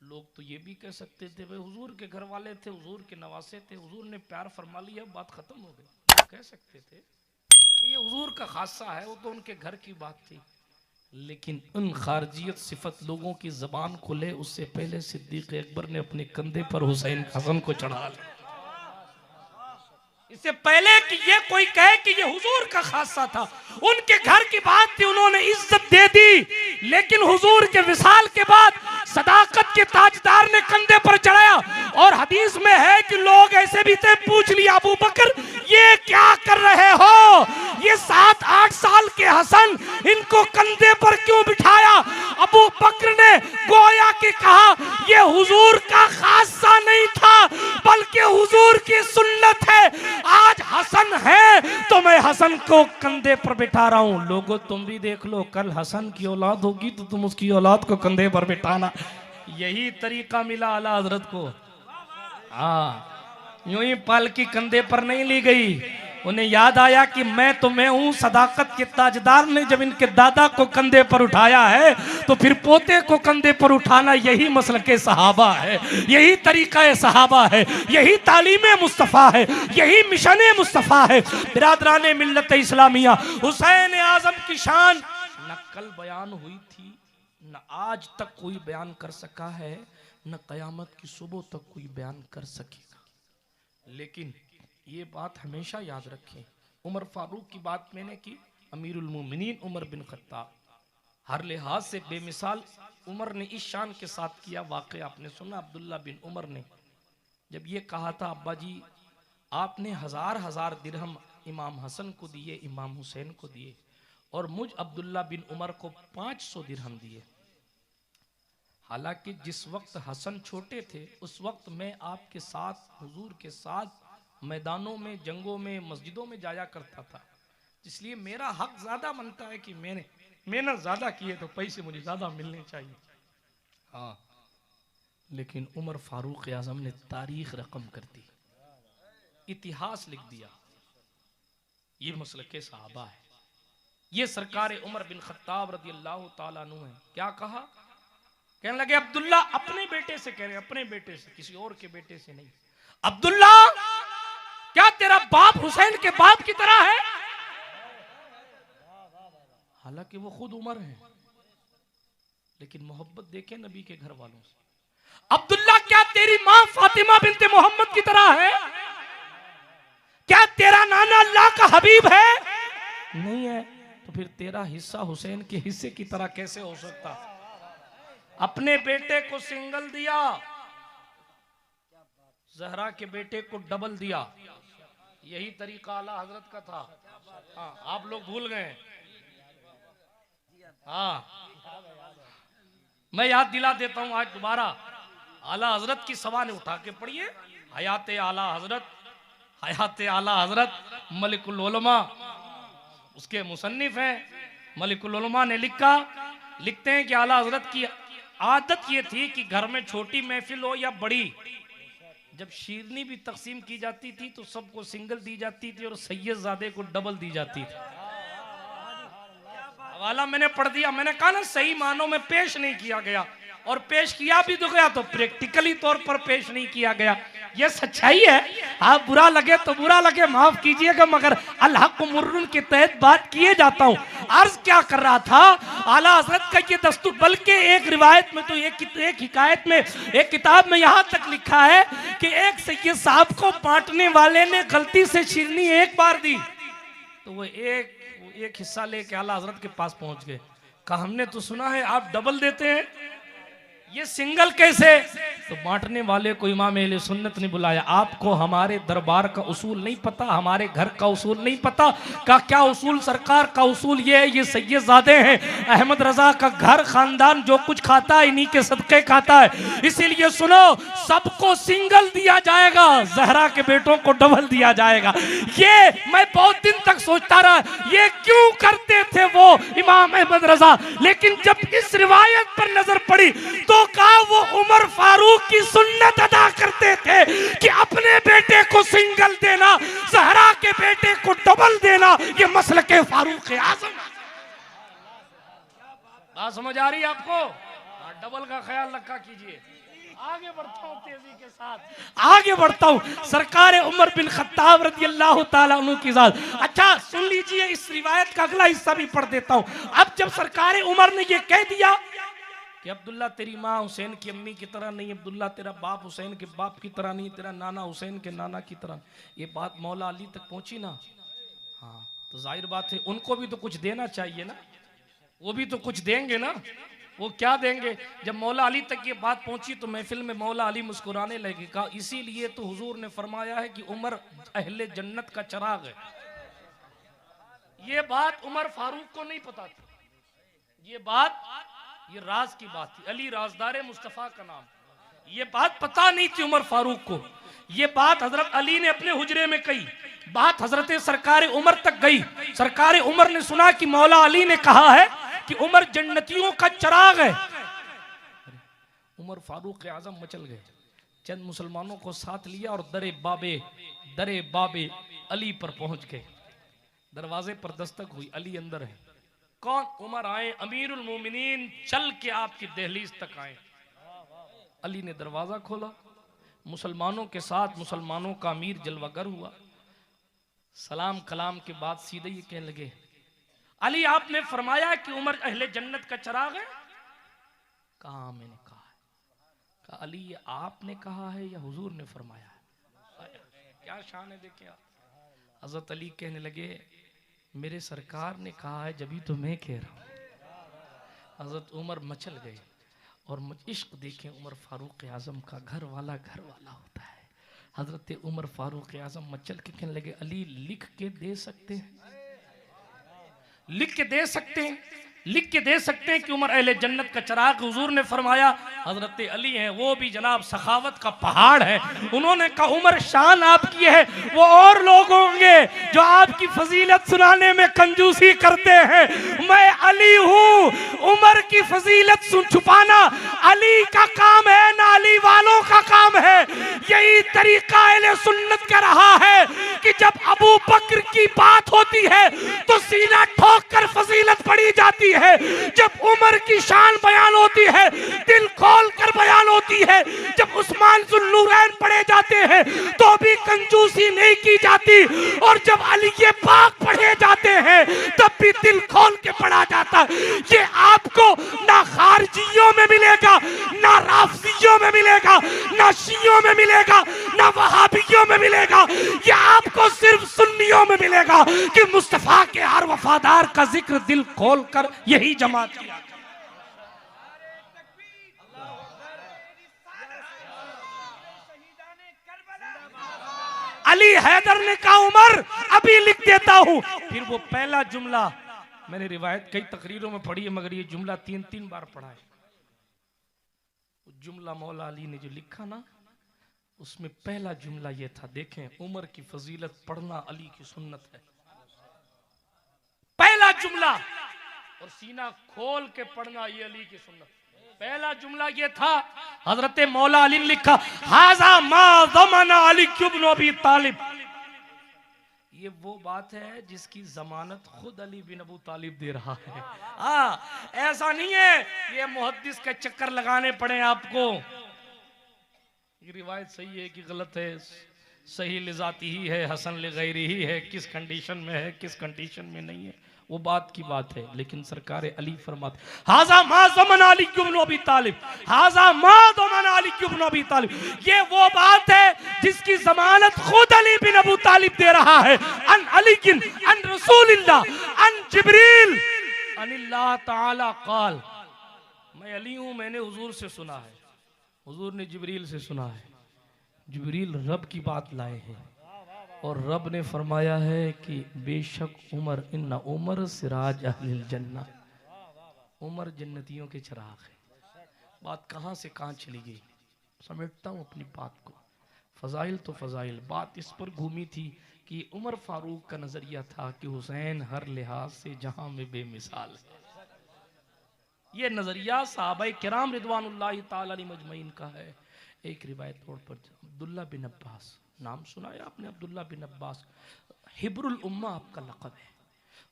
लोग तो ये भी कह सकते थे भाई हुजूर के घर वाले थे, हुजूर के नवासे थे, हुजूर ने प्यार फरमा लिया, बात खत्म हो गई। कह सकते थे ये हुजूर का खासा है, वो तो उनके घर की बात थी। लेकिन उन खारजियत सिफत लोगों की जबान खुले उससे पहले सिद्दीक अकबर ने अपने कंधे पर हुसैन हसन को चढ़ा लिया। इससे पहले कि ये कोई कहे कि ये हुजूर का खासा था, उनके घर की बात थी, उन्होंने इज्जत दे दी। लेकिन हुजूर के विसाल के बाद सदाकत के ताजदार ने कंधे पर चढ़ाया। और हदीस में है कि लोग ऐसे भी थे, पूछ लिया अबू बकर ये क्या कर रहे हो, ये 7-8 साल के हसन, इनको कंधे पर क्यों बिठाया? अबू बकर ने गोया के कहा ये हुजूर का खासा नहीं था, बल्कि हुजूर की सुन्नत है। आज हसन है तो मैं हसन को कंधे पर बिठा रहा हूं। लोगों तुम भी देख लो, कल हसन की औलाद होगी तो तुम उसकी औलाद को कंधे पर बिठाना। यही तरीका मिला आला हजरत को। हाँ, यूं ही पालकी कंधे पर नहीं ली गई। उन्हें याद आया कि मैं तो मैं हूं, सदाकत के ताजदार ने जब इनके दादा को कंधे पर उठाया है तो फिर पोते को कंधे पर उठाना यही मसलके सहाबा है, यही तरीका सहाबा है, यही तालीम मुस्तफ़ा है, यही मिशन मुस्तफ़ा है। बिरादरान मिल्लत इस्लामिया, हुसैन आजम की शान न कल बयान हुई थी, न आज तक कोई बयान कर सका है, न कयामत की सुबह तक कोई बयान कर सकेगा। लेकिन ये बात हमेशा याद रखें, उमर फारूक की बात मैंने की, अमीरुल मोमिनीन उमर बिन खत्ताब हर लिहाज से बेमिसाल उमर ने इस शान के साथ किया। वाक़या आपने सुना, अब्दुल्ला बिन उमर ने जब ये कहा था अब्बा जी आपने हजार दिरहम इमाम हसन को दिए, इमाम हुसैन को दिए, और मुझ अब्दुल्ला बिन उमर को 500 दिरहम दिए। हालांकि जिस वक्त हसन छोटे थे उस वक्त मैं आपके साथ, हुजूर के साथ मैदानों में, जंगों में, मस्जिदों में जाया करता था, इसलिए मेरा हक ज्यादा बनता है कि मैंने मेहनत ज्यादा की है तो पैसे मुझे ज्यादा मिलने चाहिए। हाँ, लेकिन उमर फारूक आजम ने तारीख रकम कर दी, इतिहास लिख दिया। ये मसलके सहाबा है, ये सरकार उमर बिन खत्ताब रज़ी अल्लाह ताला अन्हु है। क्या कहा? कहने लगे अब्दुल्ला अपने बेटे से कह रहे, अपने बेटे से, किसी और के बेटे से नहीं। अब्दुल्ला क्या तेरा बाप हुसैन के बाप की तरह है? हालांकि वो खुद उमर है, लेकिन मोहब्बत देखे नबी के घर वालों से। अब्दुल्ला क्या तेरी मां फातिमा बिनते मोहम्मद की तरह है? क्या तेरा नाना अल्लाह का हबीब है? नहीं है, तो फिर तेरा हिस्सा हुसैन के हिस्से की तरह कैसे हो सकता? अपने बेटे को सिंगल दिया, जहरा के बेटे को डबल दिया। यही तरीका आला हजरत का था। हाँ, आप लोग भूल गए। हाँ, मैं याद दिला देता हूं आज दोबारा। आला हजरत की सवाल उठा के पढ़िए, हयात आला हजरत, हयात आला हजरत मलिकुल उलमा, उसके मुसन्निफ हैं। मलिकुल उलमा ने लिखते हैं कि आला हजरत की आदत ये थी कि घर में छोटी महफिल हो या बड़ी, जब शीरनी भी तकसीम की जाती थी तो सबको सिंगल दी जाती थी और सैयदजादे को डबल दी जाती थी। हवाला मैंने पढ़ दिया, मैंने कहा ना सही मानों में पेश नहीं किया गया, और पेश किया भी तो गया तो प्रैक्टिकली तौर पर पेश नहीं किया गया। ये सच्चाई है। आप बुरा लगे तो बुरा लगे, माफ कीजिएगा, मगर अल्लाह को मुर्रन के तहत बात किए जाता हूँ। अर्ज क्या कर रहा था, आला हजरत का ये दस्तूर, बल्कि एक रिवायत में तो एक हिकायत में, एक किताब में यहाँ तक लिखा है कि एक सैयद साहब को बांटने वाले ने गलती से शीरनी एक बार दी, तो वो एक हिस्सा लेके आला हजरत के पास पहुंच गए। कहा हमने तो सुना है आप डबल देते हैं, ये सिंगल कैसे? तो बांटने वाले को इमाम अहले सुन्नत ने बुलाया, आपको हमारे दरबार का उसूल नहीं पता, हमारे घर का उसूल नहीं पता। का क्या उसूल? सरकार का उसूल ये है, ये सैयदजादे हैं, अहमद रजा का घर खानदान जो कुछ खाता है इन्हीं के सदके खाता है, इसीलिए सुनो सबको सिंगल दिया जाएगा, जहरा के बेटों को डबल दिया जाएगा। ये मैं बहुत दिन तक सोचता रहा, ये क्यों करते थे वो इमाम अहमद रजा, लेकिन जब इस रिवायत पर नजर पड़ी तो कहा वो उमर फारूक की सुन्नत अदा करते थे कि अपने बेटे को सिंगल देना, ज़हरा के बेटे को डबल देना, ये मसलके फारूक आज़म। बात समझ आ रही है आपको? डबल का ख्याल रखा कीजिए। आगे बढ़ता हूँ तेजी के साथ, आगे बढ़ता हूँ। सरकार उमर बिन खत्ताब रज़ी अल्लाह ताला अन्हु की जात। अच्छा सुन लीजिए, इस रिवायत का अगला हिस्सा भी पढ़ देता हूँ। अब जब सरकार उमर ने ये कह दिया कि अब्दुल्ला तेरी माँ हुसैन की अम्मी की तरह नहीं, अब्दुल्ला तेरा बाप हुसैन के बाप की तरह नहीं, तेरा नाना हुसैन के नाना की तरह, ये बात मौला अली तक पहुंची ना, हाँ तो जाहिर बात है उनको भी तो कुछ देना चाहिए ना, वो भी तो कुछ देंगे ना। वो क्या देंगे? जब मौला अली तक ये बात पहुंची तो महफिल में मौला अली मुस्कुराने लगे, कहा इसीलिए तो हुजूर ने फरमाया है कि उमर अहले जन्नत का चिराग है। ये बात उमर फारूक को नहीं पता थी, ये बात, ये राज की बात थी। अली राजदार मुस्तफा का नाम, ये बात पता नहीं थी उमर फारूक को। ये बात हजरत अली ने अपने हुजरे में कही, बात हजरत सरकार उमर तक गई। सरकार उमर ने सुना कि मौला अली ने कहा है कि उमर जन्नतियों का चिराग है। उमर फारूक आजम मचल गए, चंद मुसलमानों को साथ लिया और दरे बाबे अली पर पहुंच गए। दरवाजे पर दस्तक हुई, अली अंदर है। कौन? उमर आए, अमीरुल मोमिनीन चल के आपकी दहलीज तक आए। अली ने दरवाजा खोला, मुसलमानों के साथ मुसलमानों का अमीर जलवागर हुआ। सलाम कलाम के बाद सीधे ये कहने लगे, अली आपने फरमाया कि उमर अहले जन्नत का चिराग है। कहा मैंने कहा है। कहा अली ये आपने कहा है या हुजूर ने फरमाया है? क्या शान है देखे आप। हजरत अली कहने लगे मेरे सरकार ने कहा है, जब तो मैं कह रहा हूं। हजरत उमर मचल गए और इश्क देखें उमर फारूक आजम का, घर वाला होता है। हजरत उमर फारूक आजम मचल के कहने लगे अली लिख के दे सकते हैं, लिख के दे सकते हैं, लिख के दे सकते हैं कि उमर अहले जन्नत का चिराग। हुजूर ने फरमाया हजरत अली हैं, वो भी जनाब सखावत का पहाड़ है। उन्होंने कहा उमर शान आपकी है, वो और लोग होंगे जो आपकी फजीलत सुनाने में कंजूसी करते हैं, मैं अली हूं। उमर की फजीलत छुपाना अली का काम है ना अली वालों का काम है। यही तरीका अहले सुन्नत का रहा है कि जब अबू बकर की बात होती है तो सीना ठोक कर फजीलत पढ़ी जाती है, जब उमर की शान बयान होती है दिल खोल कर बयान होती है, जब उस्मान जुन्नूरैन पढ़े जाते हैं तो भी कंजूसी नहीं की जाती, और जब अली के पाक पढ़े जाते हैं तब भी दिल खोल के पढ़ा जाता। ये आपको ना खारजियों में मिलेगा, ना राफियों में मिलेगा, ना शियों में मिलेगा, ना वहाबियों में मिलेगा। ये आपको सिर्फ सुन्नियों में मिलेगा कि मुस्तफा के हर वफादार का जिक्र दिल खोल कर यही जमात किया। अली हैदर ने कहा उमर अभी लिख देता हूं। फिर वो पहला जुमला, मैंने रिवायत कई तकरीरों में पढ़ी है मगर ये जुमला तीन बार पढ़ा है। जुमला मौला अली ने जो लिखा ना, उसमें पहला जुमला ये था, देखें उमर की फजीलत पढ़ना अली की सुन्नत है, पहला जुमला, और सीना खोल के पढ़ना ये अली की सुन्नत। पहला जुमला ये था, हजरत मौला अली ने लिखा हाजा मा ज़मना अली इब्न अबी तालिब। ये वो बात है जिसकी जमानत खुद अली बिन अबू तालिब दे रहा है। ऐसा नहीं है ये मुहद्दिस के चक्कर लगाने पड़े आपको। ये रिवायत सही है कि गलत है? सही लिजाती ही है, हसन लिगैरी ही है, किस कंडीशन में है किस कंडीशन में नहीं है वो बात की बात है। लेकिन सरकार अली फरमाते हाजा मा ज़मना अली इब्न अबी तालिब, हाजा मा ज़मना अली इब्न अबी तालिब। ये वो बात है जिसकी जमानत खुद अली बिन अबू तालिब दे रहा है। अन अली अन रसूलिल्लाह अन जिब्रील अनिल्लाह ताला क़ाल। मैं अली हूं, मैंने हुजूर से सुना है, हुजूर ने जिब्रील से सुना है। जिब्रील रब की बात लाए हैं और रब ने फरमाया है कि बेशक उमर इन्ना उमर सिराज अहलिल जन्नह, उमर जन्नतियों के चिराग है। बात कहाँ से कहाँ चली गई, समेटता हूँ अपनी बात को। फजाइल तो फजाइल, बात इस पर घूमी थी कि उमर फारूक का नजरिया था कि हुसैन हर लिहाज से जहां में बेमिसाल है। ये नजरिया सहाबाए किराम रिदवानुल्लाहि ताला अलैहिम मजमईन का है। एक रिवायत तौर पर अब्दुल्ला बिन अब्बास, नाम सुना है आपने? अब्दुल्ला बिन अब्बास हिब्रुल उम्मा आपका लक़ब है।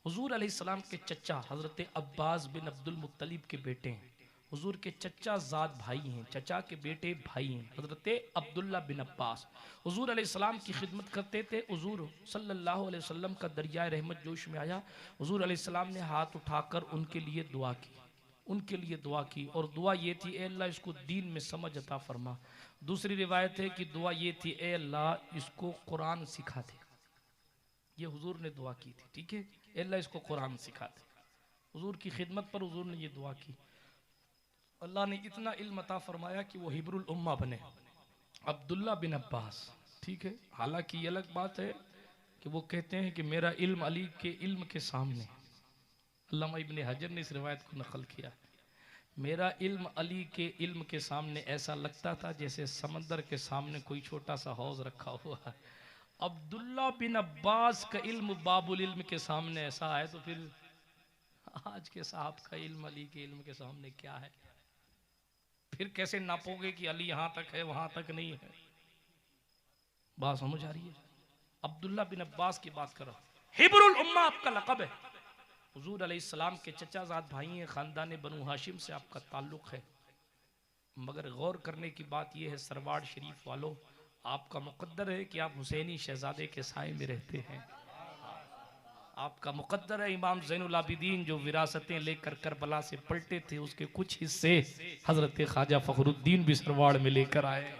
हुजूर अलैहिस्सलाम के चचा हजरत अब्बास बिन अब्दुल मुत्तलिब के बेटे हैं। हुजूर के चचा ज़ाद भाई हैं, चचा के बेटे भाई हैं, हज़रत अब्दुल्ला बिन अब्बास हुजूर अलैहिस्सलाम की खिदमत करते थे। हुजूर सल्लल्लाहु अलैहि वसल्लम का दरिया रहमत जोश में आया। हुजूर अलैहिस्सलाम ने हाथ उठाकर उनके लिए दुआ की, उनके लिए दुआ की, और दुआ ये थी, ए अल्लाह इसको दीन में समझ अता फरमा। दूसरी रिवायत है कि दुआ ये थी, ए अल्लाह इसको कुरान सिखा दे। ये हुजूर ने दुआ की थी, ठीक है, ए अल्लाह इसको कुरान सिखा दे। हुजूर की खिदमत पर हुजूर ने ये दुआ की। अल्लाह ने इतना इल्म अता फरमाया कि वो हिब्रुल उम्मा बने, अब्दुल्ला बिन अब्बास, ठीक है। हालांकि ये अलग बात है कि वो कहते हैं कि मेरा इल्म अली के इल्म के सामने, अल्लामा इब्ने हजर ने इस रिवायत को नकल किया, मेरा इल्म अली के इल्म के सामने ऐसा लगता था जैसे समंदर के सामने कोई छोटा सा हौज रखा हुआ है। अब्दुल्ला बिन अब्बास का इल्म बाबुल इल्म के सामने ऐसा है, तो फिर आज के साहब का इल्म अली के इल्म के सामने क्या है? फिर कैसे नापोगे कि अली यहां तक है वहां तक नहीं है? बात समझ आ रही है? अब्दुल्ला बिन अब्बास की बात करो, हिब्रुल उम्मा आपका लक़ब है। हुजूर अलैहिस्सलाम के चचा ज़ाद भाई हैं, खानदान बनु हाशिम से आपका ताल्लुक है। मगर गौर करने की बात यह है सरवाड़ शरीफ वालों, आपका मुक़द्दर है कि आप हुसैनी शहजादे के साए में रहते हैं। आपका मुक़द्दर है इमाम ज़ैनुल आबिदीन जो विरासतें लेकर करबला से पलटे थे, उसके कुछ हिस्से हज़रत ख्वाजा फ़खरुद्दीन भी सरवाड़ में लेकर आए।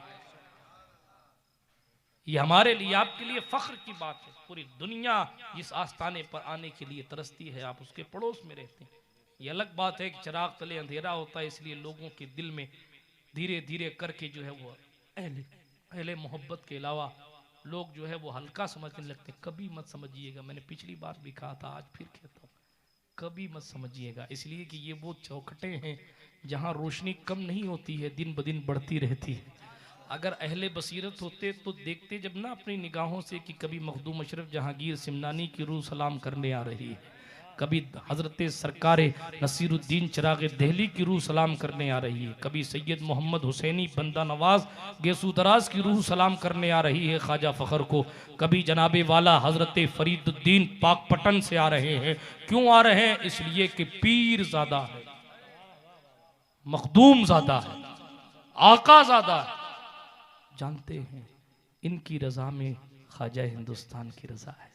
ये हमारे लिए, आपके लिए फ़ख्र की बात है। पूरी दुनिया जिस आस्थाने पर आने के लिए तरसती है, आप उसके पड़ोस में रहते हैं। ये अलग बात है कि चिराग तले अंधेरा होता है, इसलिए लोगों के दिल में धीरे धीरे करके जो है वो अहले मोहब्बत के अलावा लोग जो है वो हल्का समझने लगते हैं। कभी मत समझिएगा, मैंने पिछली बार भी कहा था, आज फिर कहता हूँ, कभी मत समझिएगा, इसलिए कि ये वो चौखटें हैं जहाँ रोशनी कम नहीं होती है, दिन ब दिन बढ़ती रहती है। अगर अहले बसीरत होते तो देखते जब ना अपनी निगाहों से कि कभी मखदूम अशरफ जहांगीर सिमनानी की रूह सलाम करने आ रही है, कभी हजरत सरकारे नसीरुद्दीन चिराग दहली की रूह सलाम करने आ रही है, कभी सैयद मोहम्मद हुसैनी बंदा नवाज गेसू दराज की रूह सलाम करने आ रही है ख्वाजा फ़खर को, कभी जनाबे वाला हजरत फरीदुद्दीन पाकपटन से आ रहे हैं। क्यों आ रहे हैं? इसलिए कि पीर ज़्यादा है, मखदूम ज़्यादा है, आका ज़्यादा है। जानते हैं इनकी रजा में ख्वाजा हिंदुस्तान की रजा है,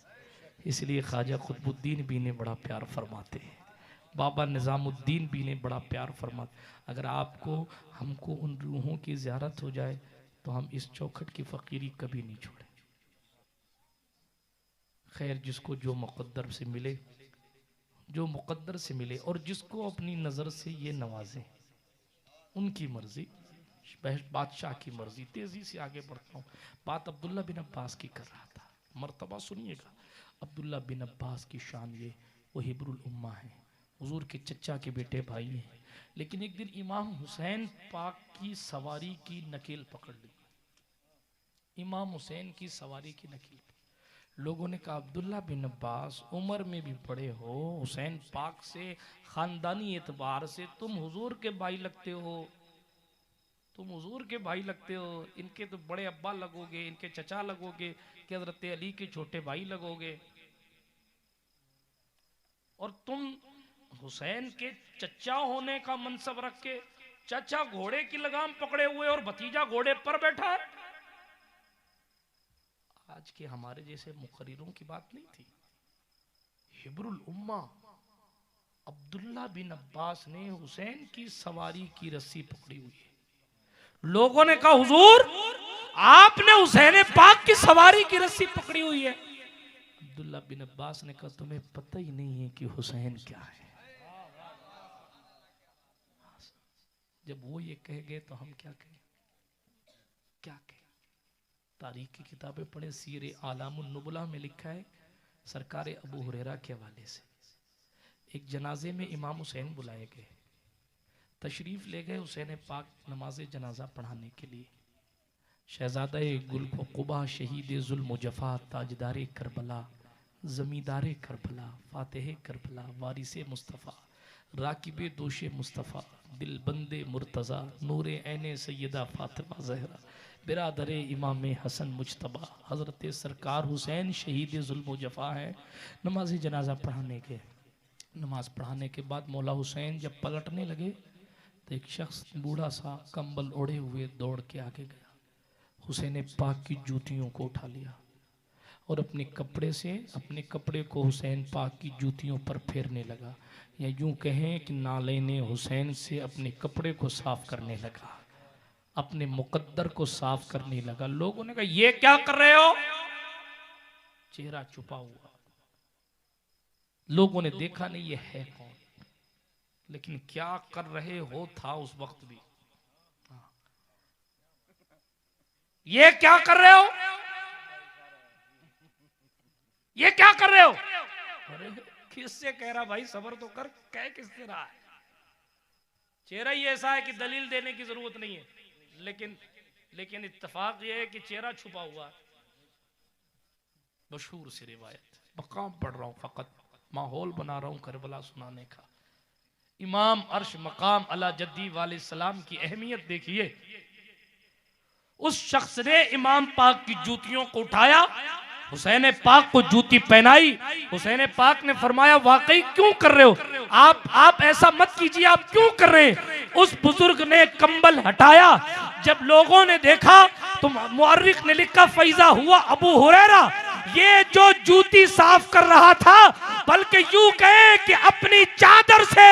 इसलिए ख्वाजा कुतुबुद्दीन भी ने बड़ा प्यार फरमाते हैं, बाबा निज़ामुद्दीन भी ने बड़ा प्यार फरमाते। अगर आपको हमको उन रूहों की ज़ियारत हो जाए तो हम इस चौखट की फ़कीरी कभी नहीं छोड़ें। खैर, जिसको जो मुक़द्दर से मिले, जो मुक़द्दर से मिले, और जिसको अपनी नज़र से ये नवाजें, उनकी मर्जी, बादशाह की मर्जी। तेजी से आगे बढ़ता हूँ। बात अब्दुल्ला बिन अब्बास की कर रहा था, मर्तबा सुनिएगा। अब्दुल्ला बिन अब्बास की शान ये, वो हिब्रुल उम्मा है, हुजूर के चचा के बेटे भाई हैं। लेकिन एक दिन इमाम हुसैन पाक की सवारी की नकेल पकड़ ली, इमाम हुसैन की सवारी की नकेल। लोगों ने कहा, अब्दुल्ला बिन अब्बास उम्र में भी बड़े हो, हुसैन पाक से खानदानी एतबार से तुम हुजूर के भाई लगते हो, तुम हुजूर के भाई लगते हो, इनके तो बड़े अब्बा लगोगे, इनके चचा लगोगे, कि हज़रत अली के छोटे भाई लगोगे, और तुम हुसैन के चचा होने का मनसब रख के, चचा घोड़े की लगाम पकड़े हुए और भतीजा घोड़े पर बैठा है। आज के हमारे जैसे मुकर्रिरों की बात नहीं थी। हिब्रुल उम्मा अब्दुल्ला बिन अब्बास ने हुसैन की सवारी की रस्सी पकड़ी हुई है। लोगों ने कहा, हुजूर आपने हुसैन पाक की सवारी की रस्सी पकड़ी हुई है। अब्दुल्ला बिन अब्बास ने कहा, तुम्हें पता ही नहीं है कि हुसैन क्या है। जब वो ये कह गए तो हम क्या कहें, क्या कहें? तारीख की किताबें पढ़े, सीरे आलामुन नुबला में लिखा है, सरकार अबू हुरैरा के हवाले से, एक जनाजे में इमाम हुसैन बुलाए गए, तशरीफ ले गए हुसैन पाक नमाज जनाजा पढ़ाने के लिए। शहजादा गुल कुबा, शहीद जुल्म जफा, ताजदार करबला, जमींदार करबला, फातेह करबला, वारिस मुस्तफ़ा, राकिब दोष मुस्तफ़ा, दिल बंदे मुर्तज़ा, नूर ऐने सैयदा फातिमा ज़हरा, बिरादर इमाम हसन मुजतबा, हज़रत सरकार हुसैन शहीद जुल्म जफा है। नमाज जनाजा पढ़ाने के, नमाज पढ़ाने के बाद मौला हुसैन जब पलटने लगे तो एक शख्स बूढ़ा सा कंबल ओढ़े हुए दौड़ के आगे गया, हुसैन पाक की जूतियों को उठा लिया और अपने कपड़े को हुसैन पाक की जूतियों पर फेरने लगा, या यूं कहें कि नालैने हुसैन से अपने कपड़े को साफ करने लगा, अपने मुकद्दर को साफ करने लगा। लोगों ने कहा ये क्या कर रहे हो? चेहरा छुपा हुआ, लोगों ने देखा नहीं ये है कौन, लेकिन क्या कर रहे हो था उस वक्त भी। ये क्या कर रहे हो? ये क्या कर रहे हो? अरे किससे कह रहा भाई, सबर तो कर, कह किससे रहा है? चेहरा ही ऐसा है कि दलील देने की जरूरत नहीं है, लेकिन इत्तेफाक ये है कि चेहरा छुपा हुआ। मशहूर सी रिवायत, मकाम पढ़ रहा हूं, फकत माहौल बना रहा हूं करबला सुनाने का। इमाम अर्श मकाम अला जद्दी वाले सलाम की अहमियत देखिए। उस शख्स ने इमाम पाक की जूतियों को उठाया, हुसैन पाक को जूती पहनाई। हुसैन पाक ने फरमाया वाकई क्यों कर रहे हो आप ऐसा मत कीजिए, आप क्यों कर रहे हैं? उस बुजुर्ग ने कंबल हटाया। जब लोगों ने देखा तो मुअर्रिख ने लिखा फैजा हुआ अबू हुरैरा, ये जो जूती साफ कर रहा था, बल्कि यूं कहे कि अपनी चादर से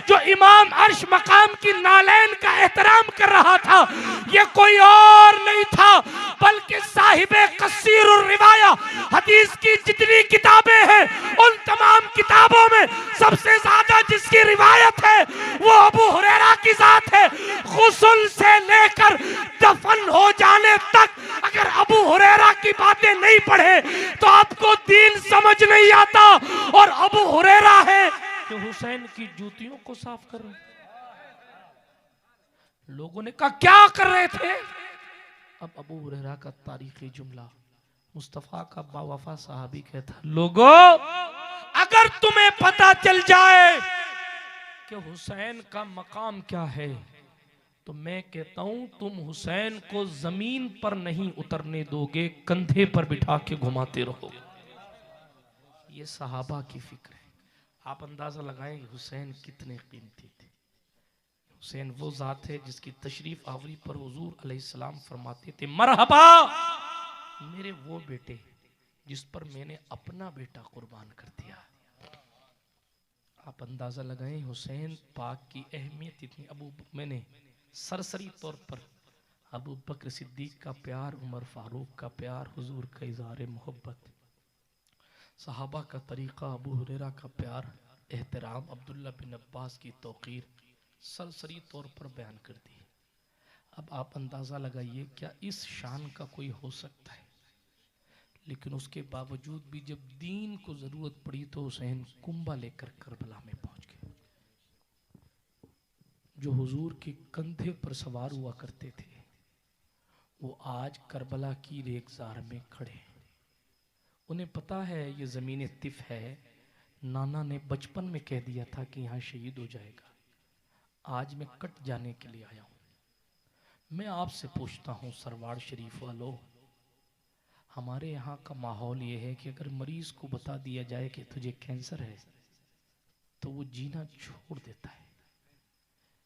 जो इमाम अर्श मकाम की नालैन का एहतराम कर रहा था, ये कोई और नहीं था बल्कि साहिबे कसीर और रिवाया, हदीस की जितनी किताबें हैं उन तमाम किताबों में सबसे ज्यादा जिसकी रिवायत है वो अबू हुरैरा की जात है। गुस्ल से लेकर दफन हो जाने तक अगर अबू हुरैरा की बातें नहीं पढ़े तो आपको दीन समझ नहीं आता। और अबू हुरैरा है कि हुसैन की जूतियों को साफ कर रहे। लोगों ने कहा क्या कर रहे थे? अब अबू हुरैरा का तारीखी जुमला, मुस्तफा का बावफा साहबी कहता, लोगों अगर तुम्हें पता चल जाए कि हुसैन का मकाम क्या है तो मैं कहता हूं तुम हुसैन को जमीन पर नहीं उतरने दोगे, कंधे पर बिठा के घुमाते रहोगे। ये सहाबा की फिक्र है। आप अंदाजा लगाएं हुसैन कितने कीमती थे। हुसैन वो जात है जिसकी तशरीफ आवरी पर हुजूर अलैहिस्सलाम फरमाते थे मरहबा मेरे वो बेटे जिस पर मैंने अपना बेटा कुर्बान कर दिया। आप अंदाजा लगाएं हुसैन पाक की अहमियत इतनी। मैंने सरसरी तौर पर अबू बकर सिद्दीक का प्यार, उमर फारूक का प्यार, हुजूर का इज़हार मोहब्बत, सहाबा का तरीक़ा, अबू हुरैरा का प्यार, एहतराम, अब्दुल्ला बिन अब्बास की तौक़ीर सरसरी तौर पर बयान कर दी। अब आप अंदाज़ा लगाइए क्या इस शान का कोई हो सकता है? लेकिन उसके बावजूद भी जब दीन को ज़रूरत पड़ी तो हुसैन कुंबा लेकर करबला में पहुंच गए। जो हुजूर के कंधे पर सवार हुआ करते थे वो आज करबला की रेगजार में खड़े। उन्हें पता है ये ज़मीन तिफ है, नाना ने बचपन में कह दिया था कि यहाँ शहीद हो जाएगा, आज मैं कट जाने के लिए आया हूँ। मैं आपसे पूछता हूँ सरवार शरीफ वालों, हमारे यहाँ का माहौल ये है कि अगर मरीज को बता दिया जाए कि तुझे कैंसर है तो वो जीना छोड़ देता है,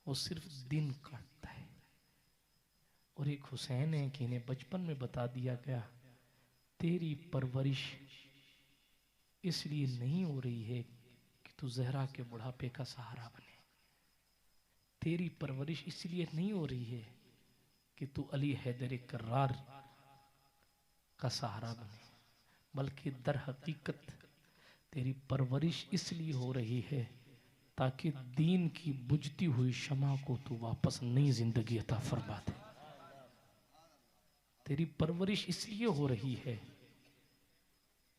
वो सिर्फ दिन काटता है। और एक हुसैन है कि इन्हें बचपन में बता दिया गया तेरी परवरिश इसलिए नहीं हो रही है कि तू जहरा के बुढ़ापे का सहारा बने, तेरी परवरिश इसलिए नहीं हो रही है कि तू अली हैदर कर्रार का सहारा बने, बल्कि दर हकीकत तेरी परवरिश इसलिए हो रही है ताकि दीन की बुझती हुई शमा को तू वापस नई जिंदगी अता फरमा दे। तेरी परवरिश इसलिए हो रही है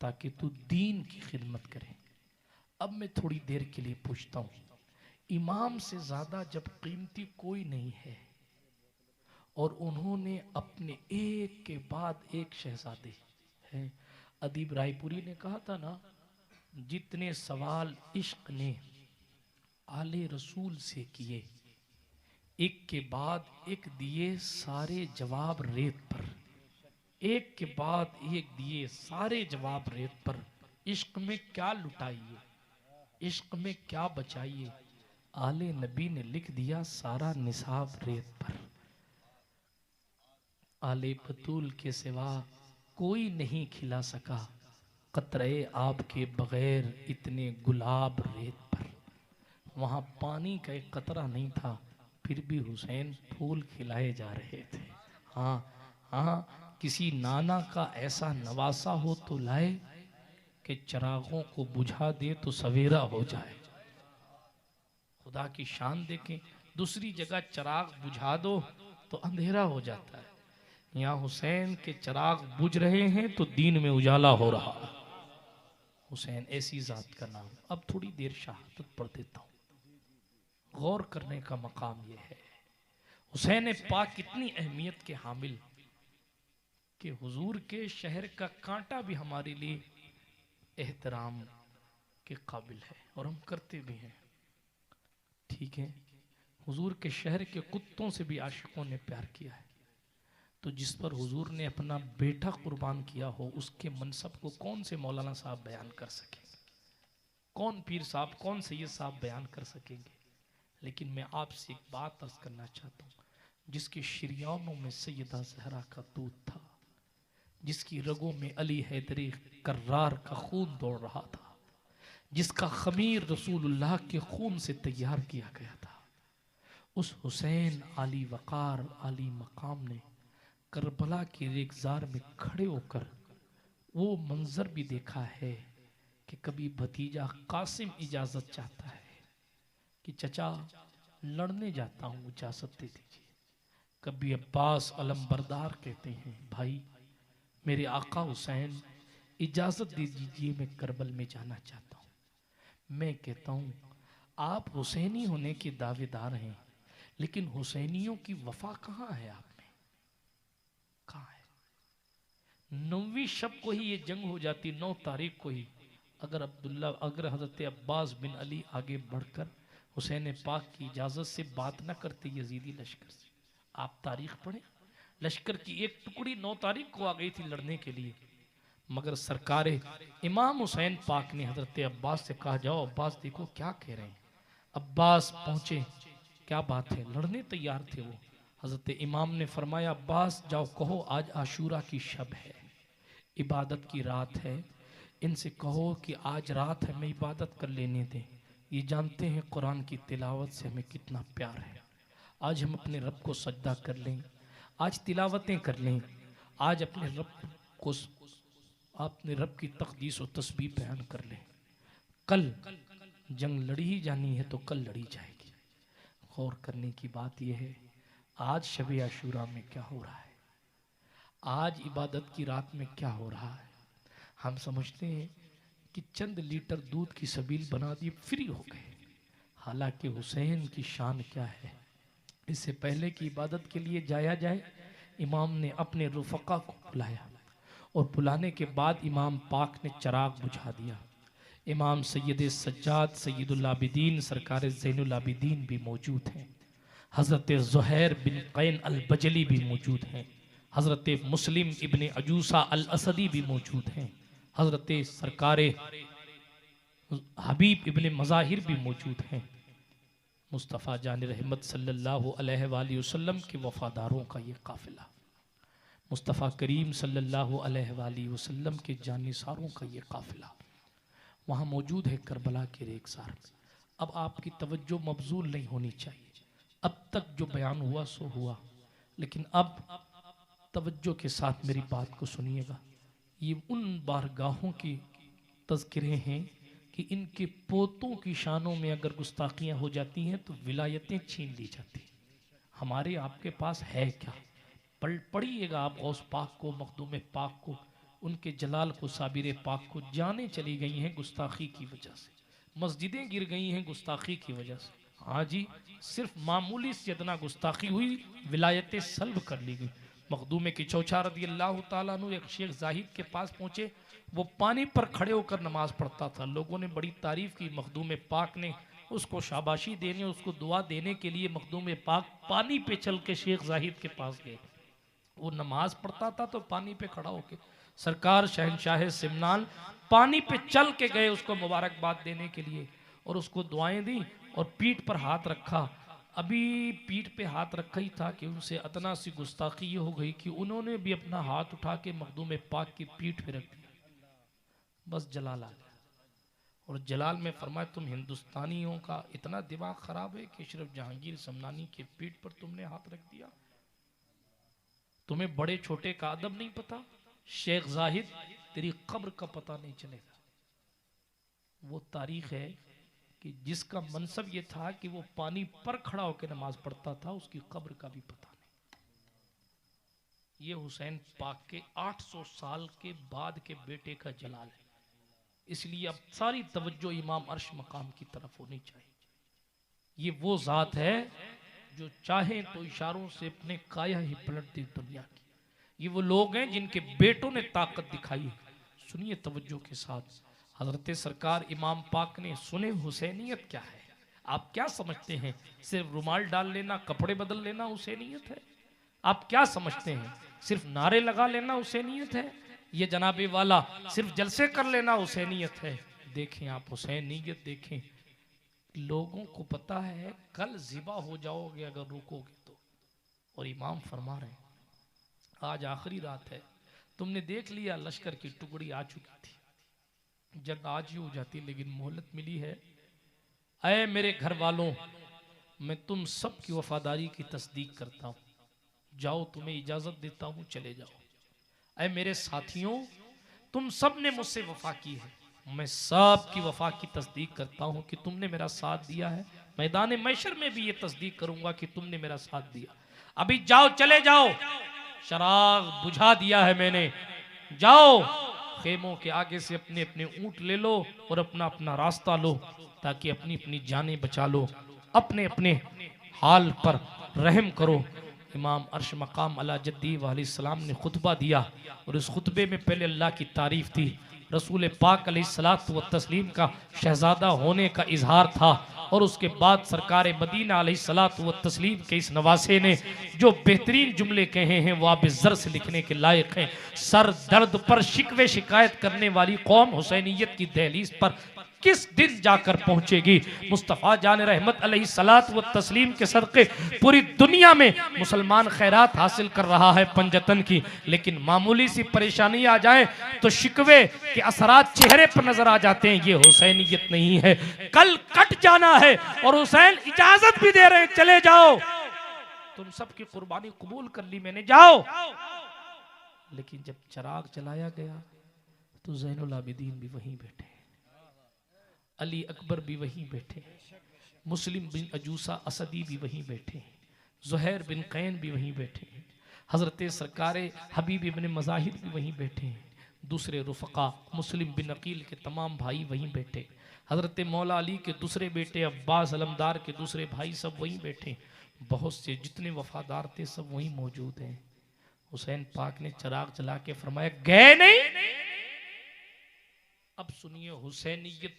ताकि तू दीन की खिदमत करे। अब मैं थोड़ी देर के लिए पूछता हूं, इमाम से ज्यादा जब कीमती कोई नहीं है और उन्होंने अपने एक के बाद एक शहजादे हैं। अदीब रायपुरी ने कहा था ना, जितने सवाल इश्क ने आले रसूल से किए एक के बाद एक दिए सारे जवाब रेत पर, एक के बाद एक दिए सारे जवाब रेत पर। इश्क में क्या लुटाइए, इश्क में क्या बचाइए, आले नबी ने लिख दिया सारा निसाब रेत पर। आले बतूल के सिवा कोई नहीं खिला सका कतरे आपके बगैर इतने गुलाब रेत पर। वहाँ पानी का एक कतरा नहीं था, फिर भी हुसैन फूल खिलाए जा रहे थे। हाँ हाँ, किसी नाना का ऐसा नवासा हो तो लाए कि चिरागों को बुझा दे तो सवेरा हो जाए। खुदा की शान देखें, दूसरी जगह चिराग बुझा दो तो अंधेरा हो जाता है, यहाँ हुसैन के चिराग बुझ रहे हैं तो दीन में उजाला हो रहा है। हुसैन ऐसी जात का नाम। अब थोड़ी देर शहादत पढ़ देता हूँ, गौर करने का मकाम यह है हुसैन पाक कितनी अहमियत के हामिल कि हुजूर के शहर का कांटा भी हमारे लिए एहतराम के काबिल है और हम करते भी हैं। ठीक है, हुजूर के शहर के कुत्तों से भी आशिकों ने प्यार किया है, तो जिस पर हुजूर ने अपना बेटा कुर्बान किया हो उसके मनसब को कौन से मौलाना साहब बयान कर सकेंगे, कौन पीर साहब, कौन सैयद साहब बयान कर सकेंगे। लेकिन मैं आपसे एक बात अर्ज करना चाहता हूँ, जिसके शरियानों में सैयदा ज़हरा का दूध था, जिसकी रगों में अली हैदरी कर्रार का खून दौड़ रहा था, जिसका खमीर रसूलुल्लाह के खून से तैयार किया गया था, उस हुसैन आली वक़ार आली मकाम ने करबला के रेगजार में खड़े होकर वो मंजर भी देखा है कि कभी भतीजा कासिम इजाजत चाहता है कि चचा लड़ने जाता हूँ, इजाजत दे दीजिए। कभी अब्बास अलमबरदार कहते हैं भाई मेरे आका हुसैन इजाजत दे दीजिए, मैं करबल में जाना चाहता हूँ। मैं कहता हूँ आप हुसैनी होने के दावेदार हैं, लेकिन हुसैनियों की वफा कहाँ है आप में, कहाँ है? 9वीं शब को ही ये जंग हो जाती, 9 तारीख को ही, अगर हजरत अब्बास बिन अली आगे बढ़कर हुसैन पाक की इजाजत से बात न करते यजीदी लश्कर से। आप तारीख पढ़ें, लश्कर की एक टुकड़ी 9 तारीख को आ गई थी लड़ने के लिए, मगर सरकार इमाम हुसैन पाक ने हजरत अब्बास से कहा जाओ अब्बास देखो क्या कह रहे हैं। अब्बास पहुंचे, क्या बात है, लड़ने तैयार थे वो। हजरत इमाम ने फरमाया अब्बास जाओ कहो आज आशूरा की शब है, इबादत की रात है, इनसे कहो कि आज रात हमें इबादत कर लेने दें। ये जानते हैं कुरान की तिलावत से हमें कितना प्यार है, आज हम अपने रब को सजदा कर लें, आज तिलावतें कर लें, आज अपने रब की तकदीस और तस्बीह बयान कर लें। कल जंग लड़ी ही जानी है तो कल लड़ी जाएगी। गौर करने की बात यह है आज शब आशूरा में क्या हो रहा है, आज इबादत की रात में क्या हो रहा है। हम समझते हैं कि चंद लीटर दूध की सबील बना दी, फ्री हो गए। हालांकि हुसैन की शान क्या है, इससे पहले कि इबादत के लिए जाया जाए इमाम ने अपने रुफका को बुलाया और बुलाने के बाद इमाम पाक ने चिराग बुझा दिया। इमाम सैयद सज्जाद सैयदुल आबिदीन सरकार ज़ैनुल आबिदीन भी मौजूद हैं, हज़रत ज़ुहैर बिन कैन अल बजली भी मौजूद हैं, हज़रत मुस्लिम इब्ने अजूसा अल असदी भी मौजूद हैं, हज़रत सरकार हबीब इब्ने मज़ाहिर भी मौजूद हैं। मुस्तफ़ा जान रहमत सल्लल्लाहु अलैहि वसल्लम के वफ़ादारों का ये काफ़िला, मुस्तफ़ा करीम सल्लल्लाहु अलैहि वसल्लम के जानिसारों का ये काफ़िला वहाँ मौजूद है करबला के रेगज़ार में। अब आपकी तवज्जो मबजूल नहीं होनी चाहिए, अब तक जो बयान हुआ सो हुआ, लेकिन अब तवज्जो के साथ मेरी बात को सुनिएगा। ये उन बारगाहों की तज़किरे हैं कि इनके पोतों की शानों में अगर गुस्ताखियाँ हो जाती हैं तो विलायतें छीन ली जाती हैं। हमारे आपके पास है क्या, पढ़िएगा आप गौस पाक को, मखदूम पाक को, उनके जलाल को, साबिर पाक को। जाने चली गई हैं गुस्ताखी की वजह से, मस्जिदें गिर गई हैं गुस्ताखी की वजह से। हाँ जी, सिर्फ मामूली से इतना गुस्ताखी हुई, विलायतें सल्ब कर ली गई। मखदूम की चौछा रदी अल्लाह ताला अन्हु एक शेख जाहिद के पास पहुँचे, वो पानी पर खड़े होकर नमाज पढ़ता था। लोगों ने बड़ी तारीफ की, मखदूम पाक ने उसको शाबाशी देने, उसको दुआ देने के लिए मखदूम पाक पानी पे चल के शेख जाहिद के पास गए। वो नमाज पढ़ता था तो पानी पे खड़ा होके सरकार शहनशाह सिमनान पानी पे चल के गए उसको मुबारकबाद देने के लिए, और उसको दुआएं दी और पीठ पर हाथ रखा। अभी पीठ पे हाथ रखा ही था कि उनसे अतना सी गुस्ताखी ये हो गई कि उन्होंने भी अपना हाथ उठा के मखदूम पाक की पीठ पे रख दिया। बस जलाल आ गया। और जलाल में फरमाया, तुम हिंदुस्तानियों का इतना दिमाग खराब है कि सिर्फ जहांगीर समनानी के पीठ पर तुमने हाथ रख दिया? तुम्हें बड़े छोटे का अदब नहीं पता? शेख जाहिद, तेरी कब्र का पता नहीं चलेगा। वो तारीख है कि जिसका मनसब ये था कि वो पानी पर खड़ा होकर नमाज पढ़ता था, उसकी कब्र का भी पता नहीं। ये हुसैन पाक के 800 साल के बाद के बेटे का जलाल है। इसलिए अब सारी तवज्जो इमाम अर्श मकाम की तरफ होनी चाहिए। ये वो जात है जो चाहे तो इशारों से अपने काया ही पलट दे दुनिया की। ये वो लोग हैं जिनके बेटों ने ताकत दिखाई है। सुनिए तवज्जो के साथ। हजरत सरकार इमाम पाक ने सुने हुसैनियत क्या है। आप क्या समझते हैं सिर्फ रुमाल डाल लेना, कपड़े बदल लेना हुसैनियत है? आप क्या समझते हैं सिर्फ नारे लगा लेना हुसैनियत है? ये जनाबे वाला सिर्फ जलसे कर लेना हुसैनियत है? देखें आप हुसैनियत देखें। लोगों को पता है कल ज़िबा हो जाओगे अगर रुकोगे तो। और इमाम फरमा रहे हैं आज आखिरी रात है। तुमने देख लिया लश्कर की टुकड़ी आ चुकी थी, जंग आज ही हो जाती, लेकिन मोहलत मिली है। ऐ मेरे घर वालों, मैं तुम सब की वफादारी की तस्दीक करता हूँ। जाओ, तुम्हें इजाजत देता हूँ, चले जाओ। ऐ मेरे साथियों, तुम सब ने मुझसे वफा की है, मैं सब की वफा की तस्दीक करता हूँ कि तुमने मेरा साथ दिया है। मैदान महशर में भी ये तस्दीक करूंगा कि तुमने मेरा साथ दिया। अभी जाओ, चले जाओ, शराग बुझा दिया है मैंने। जाओ, खेमों के आगे से अपने अपने ऊंट ले लो और अपना अपना रास्ता लो, ताकि अपनी अपनी जानें बचा लो। अपने अपने हाल पर रहम करो। इमाम अर्श मकाम अला जद्दी अलैहिस्सलाम ने खुतबा दिया और इस खुतबे में पहले अल्लाह की तारीफ थी, रसूल पाक अलैहिस्सलातु व तस्लीम का शहजादा होने का इजहार था, और उसके बाद सरकार मदीना अलैहिस्सलातु व तस्लीम के इस नवासे ने जो बेहतरीन जुमले कहे हैं वो आप ज़र से लिखने के लायक हैं। सर दर्द पर शिकवे शिकायत करने वाली कौम हुसैनियत की दहलीज पर किस दिन जाकर पहुंचेगी? मुस्तफ़ा जान रहमत अलैहिस्सलातु व तस्लीम के सदक़े पूरी दुनिया में मुसलमान खैरात हासिल कर रहा है पंजतन की, लेकिन मामूली सी परेशानी आ जाए तो शिकवे के असरात चेहरे पर नजर आ जाते हैं। ये हुसैनियत नहीं है। कल कट जाना है और हुसैन इजाजत भी दे रहे हैं, चले जाओ, तुम सबकी कुर्बानी कबूल कर ली मैंने, जाओ। लेकिन जब चिराग जलाया गया तो ज़ैनुल आबिदीन भी वहीं बैठे, अली अकबर भी वहीं बैठे, मुस्लिम बिन अजूसा असदी भी वहीं बैठे, ज़ुहैर बिन कैन भी वहीं बैठे, हज़रत सरकार हबीब इब्न मज़ाहिर भी वहीं बैठे, दूसरे रुफ़क़ा मुस्लिम बिन अकील के तमाम भाई वहीं बैठे, हज़रत मौला अली के दूसरे बेटे अब्बास अलमदार के दूसरे भाई सब वहीं बैठे, बहुत से जितने वफादार थे सब वहीं मौजूद हैं। हुसैन पाक ने चिराग जला के फरमाया, गए नहीं? अब सुनिए हुसैनियत।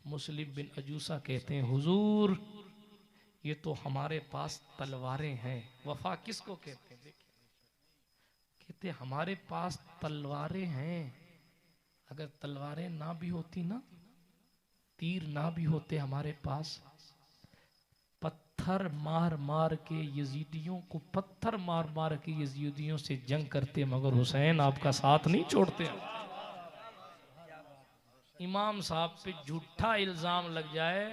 मुस्लिम बिन अजूसा कहते हैं, हुजूर ये तो हमारे पास तलवारें हैं। वफा किसको कहते हैं? देखिए, कहते हमारे पास तलवारें हैं। अगर तलवारें ना भी होती ना, तीर ना भी होते हमारे पास, पत्थर मार मार के यजीदियों को पत्थर मार मार के यजीदियों से जंग करते, मगर हुसैन आपका साथ नहीं छोड़ते। इमाम साहब पे झूठा इल्जाम लग जाए,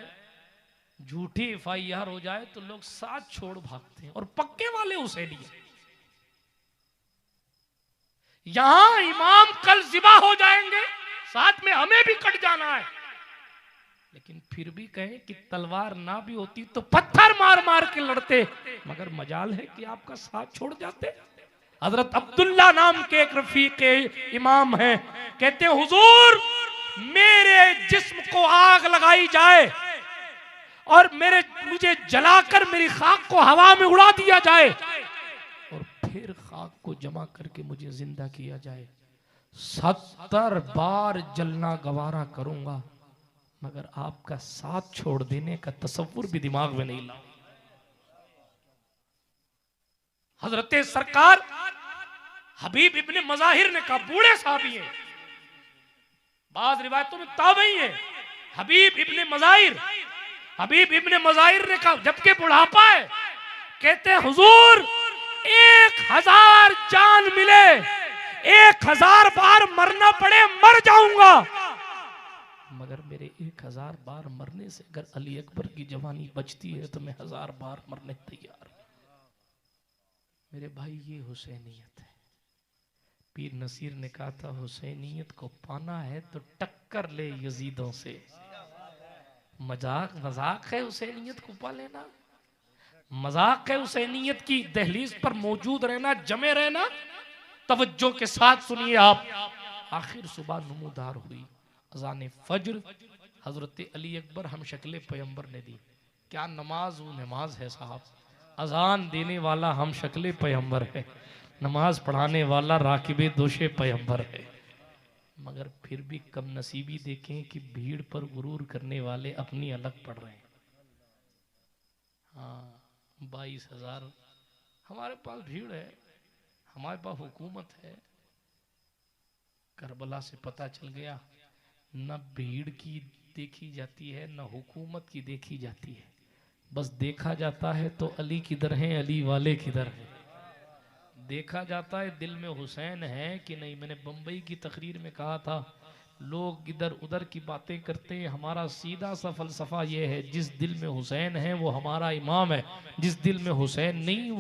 झूठी FIR हो जाए तो लोग साथ छोड़ भागते हैं, और पक्के वाले हुसैनी हैं। यहां इमाम कल ज़िबा हो जाएंगे, साथ में हमें भी कट जाना है, लेकिन फिर भी कहें कि तलवार ना भी होती तो पत्थर मार मार के लड़ते, मगर मजाल है कि आपका साथ छोड़ जाते। हजरत अब्दुल्ला नाम के एक रफीक इमाम हैं, कहते हैं हुजूर मेरे जिस्म को आग लगाई जाए और मुझे जलाकर मेरी खाक को हवा में उड़ा दिया जाए और फिर खाक को जमा करके मुझे जिंदा किया जाए, 70 बार जलना गवारा करूंगा, मगर आपका साथ छोड़ देने का तसव्वुर भी दिमाग में नहीं ला। हजरत सरकार हबीब इब्ने मज़ाहिर ने कहा, बूढ़े साहबी हैं, बाज़ रिवायतों में ताबई हैं, हबीब इब्ने मज़ाहिर ने कहा, जबकि बुढ़ापा है, कहते हैं हुजूर 1000 जान मिले, 1000 बार मरना पड़े मर जाऊंगा, मगर मेरे 1000 बार मरने से अगर अली अकबर की जवानी बचती है तो मैं 1000 बार मरने तैयार हूं। मेरे भाई ये हुसैनियत है। पीर नसीर ने कहा था हुसैनियत को पाना है तो टक्कर ले यजीदों से। मजाक है हुसैनियत को पा लेना, मजाक है हुसैनियत की दहलीज पर मौजूद रहना, जमे रहना। तवज्जो के साथ सुनिए आप। आखिर सुबह नमूदार हुई, अज़ान फज्र, हजरत अली अकबर हम शक्ल पैगंबर ने दी। क्या नमाज वो नमाज है साहब, अजान देने वाला हम शक्ल पैगंबर है, नमाज पढ़ाने वाला राकिबे दोशे पैगंबर है। मगर फिर भी कम नसीबी देखें कि भीड़ पर गुरूर करने वाले अपनी अलग पढ़ रहे हैं। हाँ 22,000 हमारे पास भीड़ है, हमारे पास हुकूमत है। करबला से पता चल गया न भीड़ की देखी जाती है न हुकूमत की देखी जाती है, बस देखा जाता है तो अली किधर हैं, अली वाले किधर हैं। देखा जाता है दिल में हुसैन है कि नहीं। मैंने बम्बई की तकरीर में कहा था लोग इधर उधर की बातें करते हैं, हमारा सीधा सा फलसफा ये है जिस दिल में हुसैन है वो हमारा इमाम है, जिस दिल में हुसैन नहीं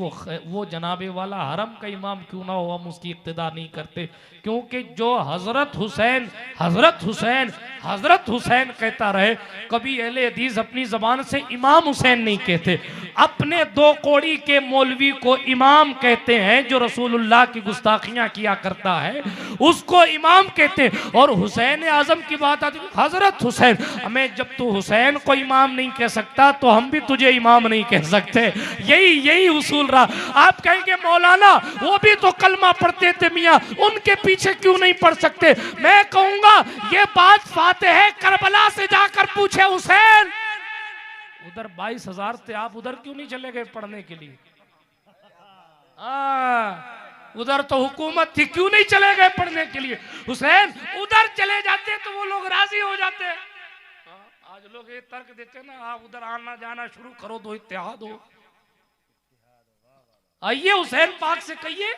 वो जनाबे वाला हरम का इमाम क्यों ना हो हम उसकी इक्तिदा नहीं करते। क्योंकि जो हजरत हुसैन हजरत हुसैन हजरत हुसैन कहता रहे, कभी अहले हदीस अपनी जबान से इमाम हुसैन नहीं कहते। अपने 2 कोड़ी के मौलवी को इमाम कहते हैं, जो रसूलुल्लाह की गुस्ताखियां किया करता है उसको इमाम कहते हैं। और हुसैन आजम की बात आती है हजरत हुसैन, हमें जब तू हुसैन को इमाम नहीं कह सकता तो हम भी तुझे इमाम नहीं कह सकते। यही उसूल रहा। आप कहेंगे मौलाना वो भी तो कलमा पढ़ते थे मियां, उनके पीछे क्यों नहीं पढ़ सकते। मैं कहूंगा ये बात फातिह करबला से जाकर पूछे हुसैन, उधर 22,000 थे, आप उधर क्यों नहीं चले गए पढ़ने के लिए। उधर तो हुकूमत थी, क्यों नहीं चले गए पढ़ने के लिए। हुसैन उधर चले जाते तो वो लोग राजी हो जाते। आज लोग ये तर्क देते ना, आप उधर आना जाना शुरू करो तो इत्तेहाद हो। आइए हुसैन पाक से कहिए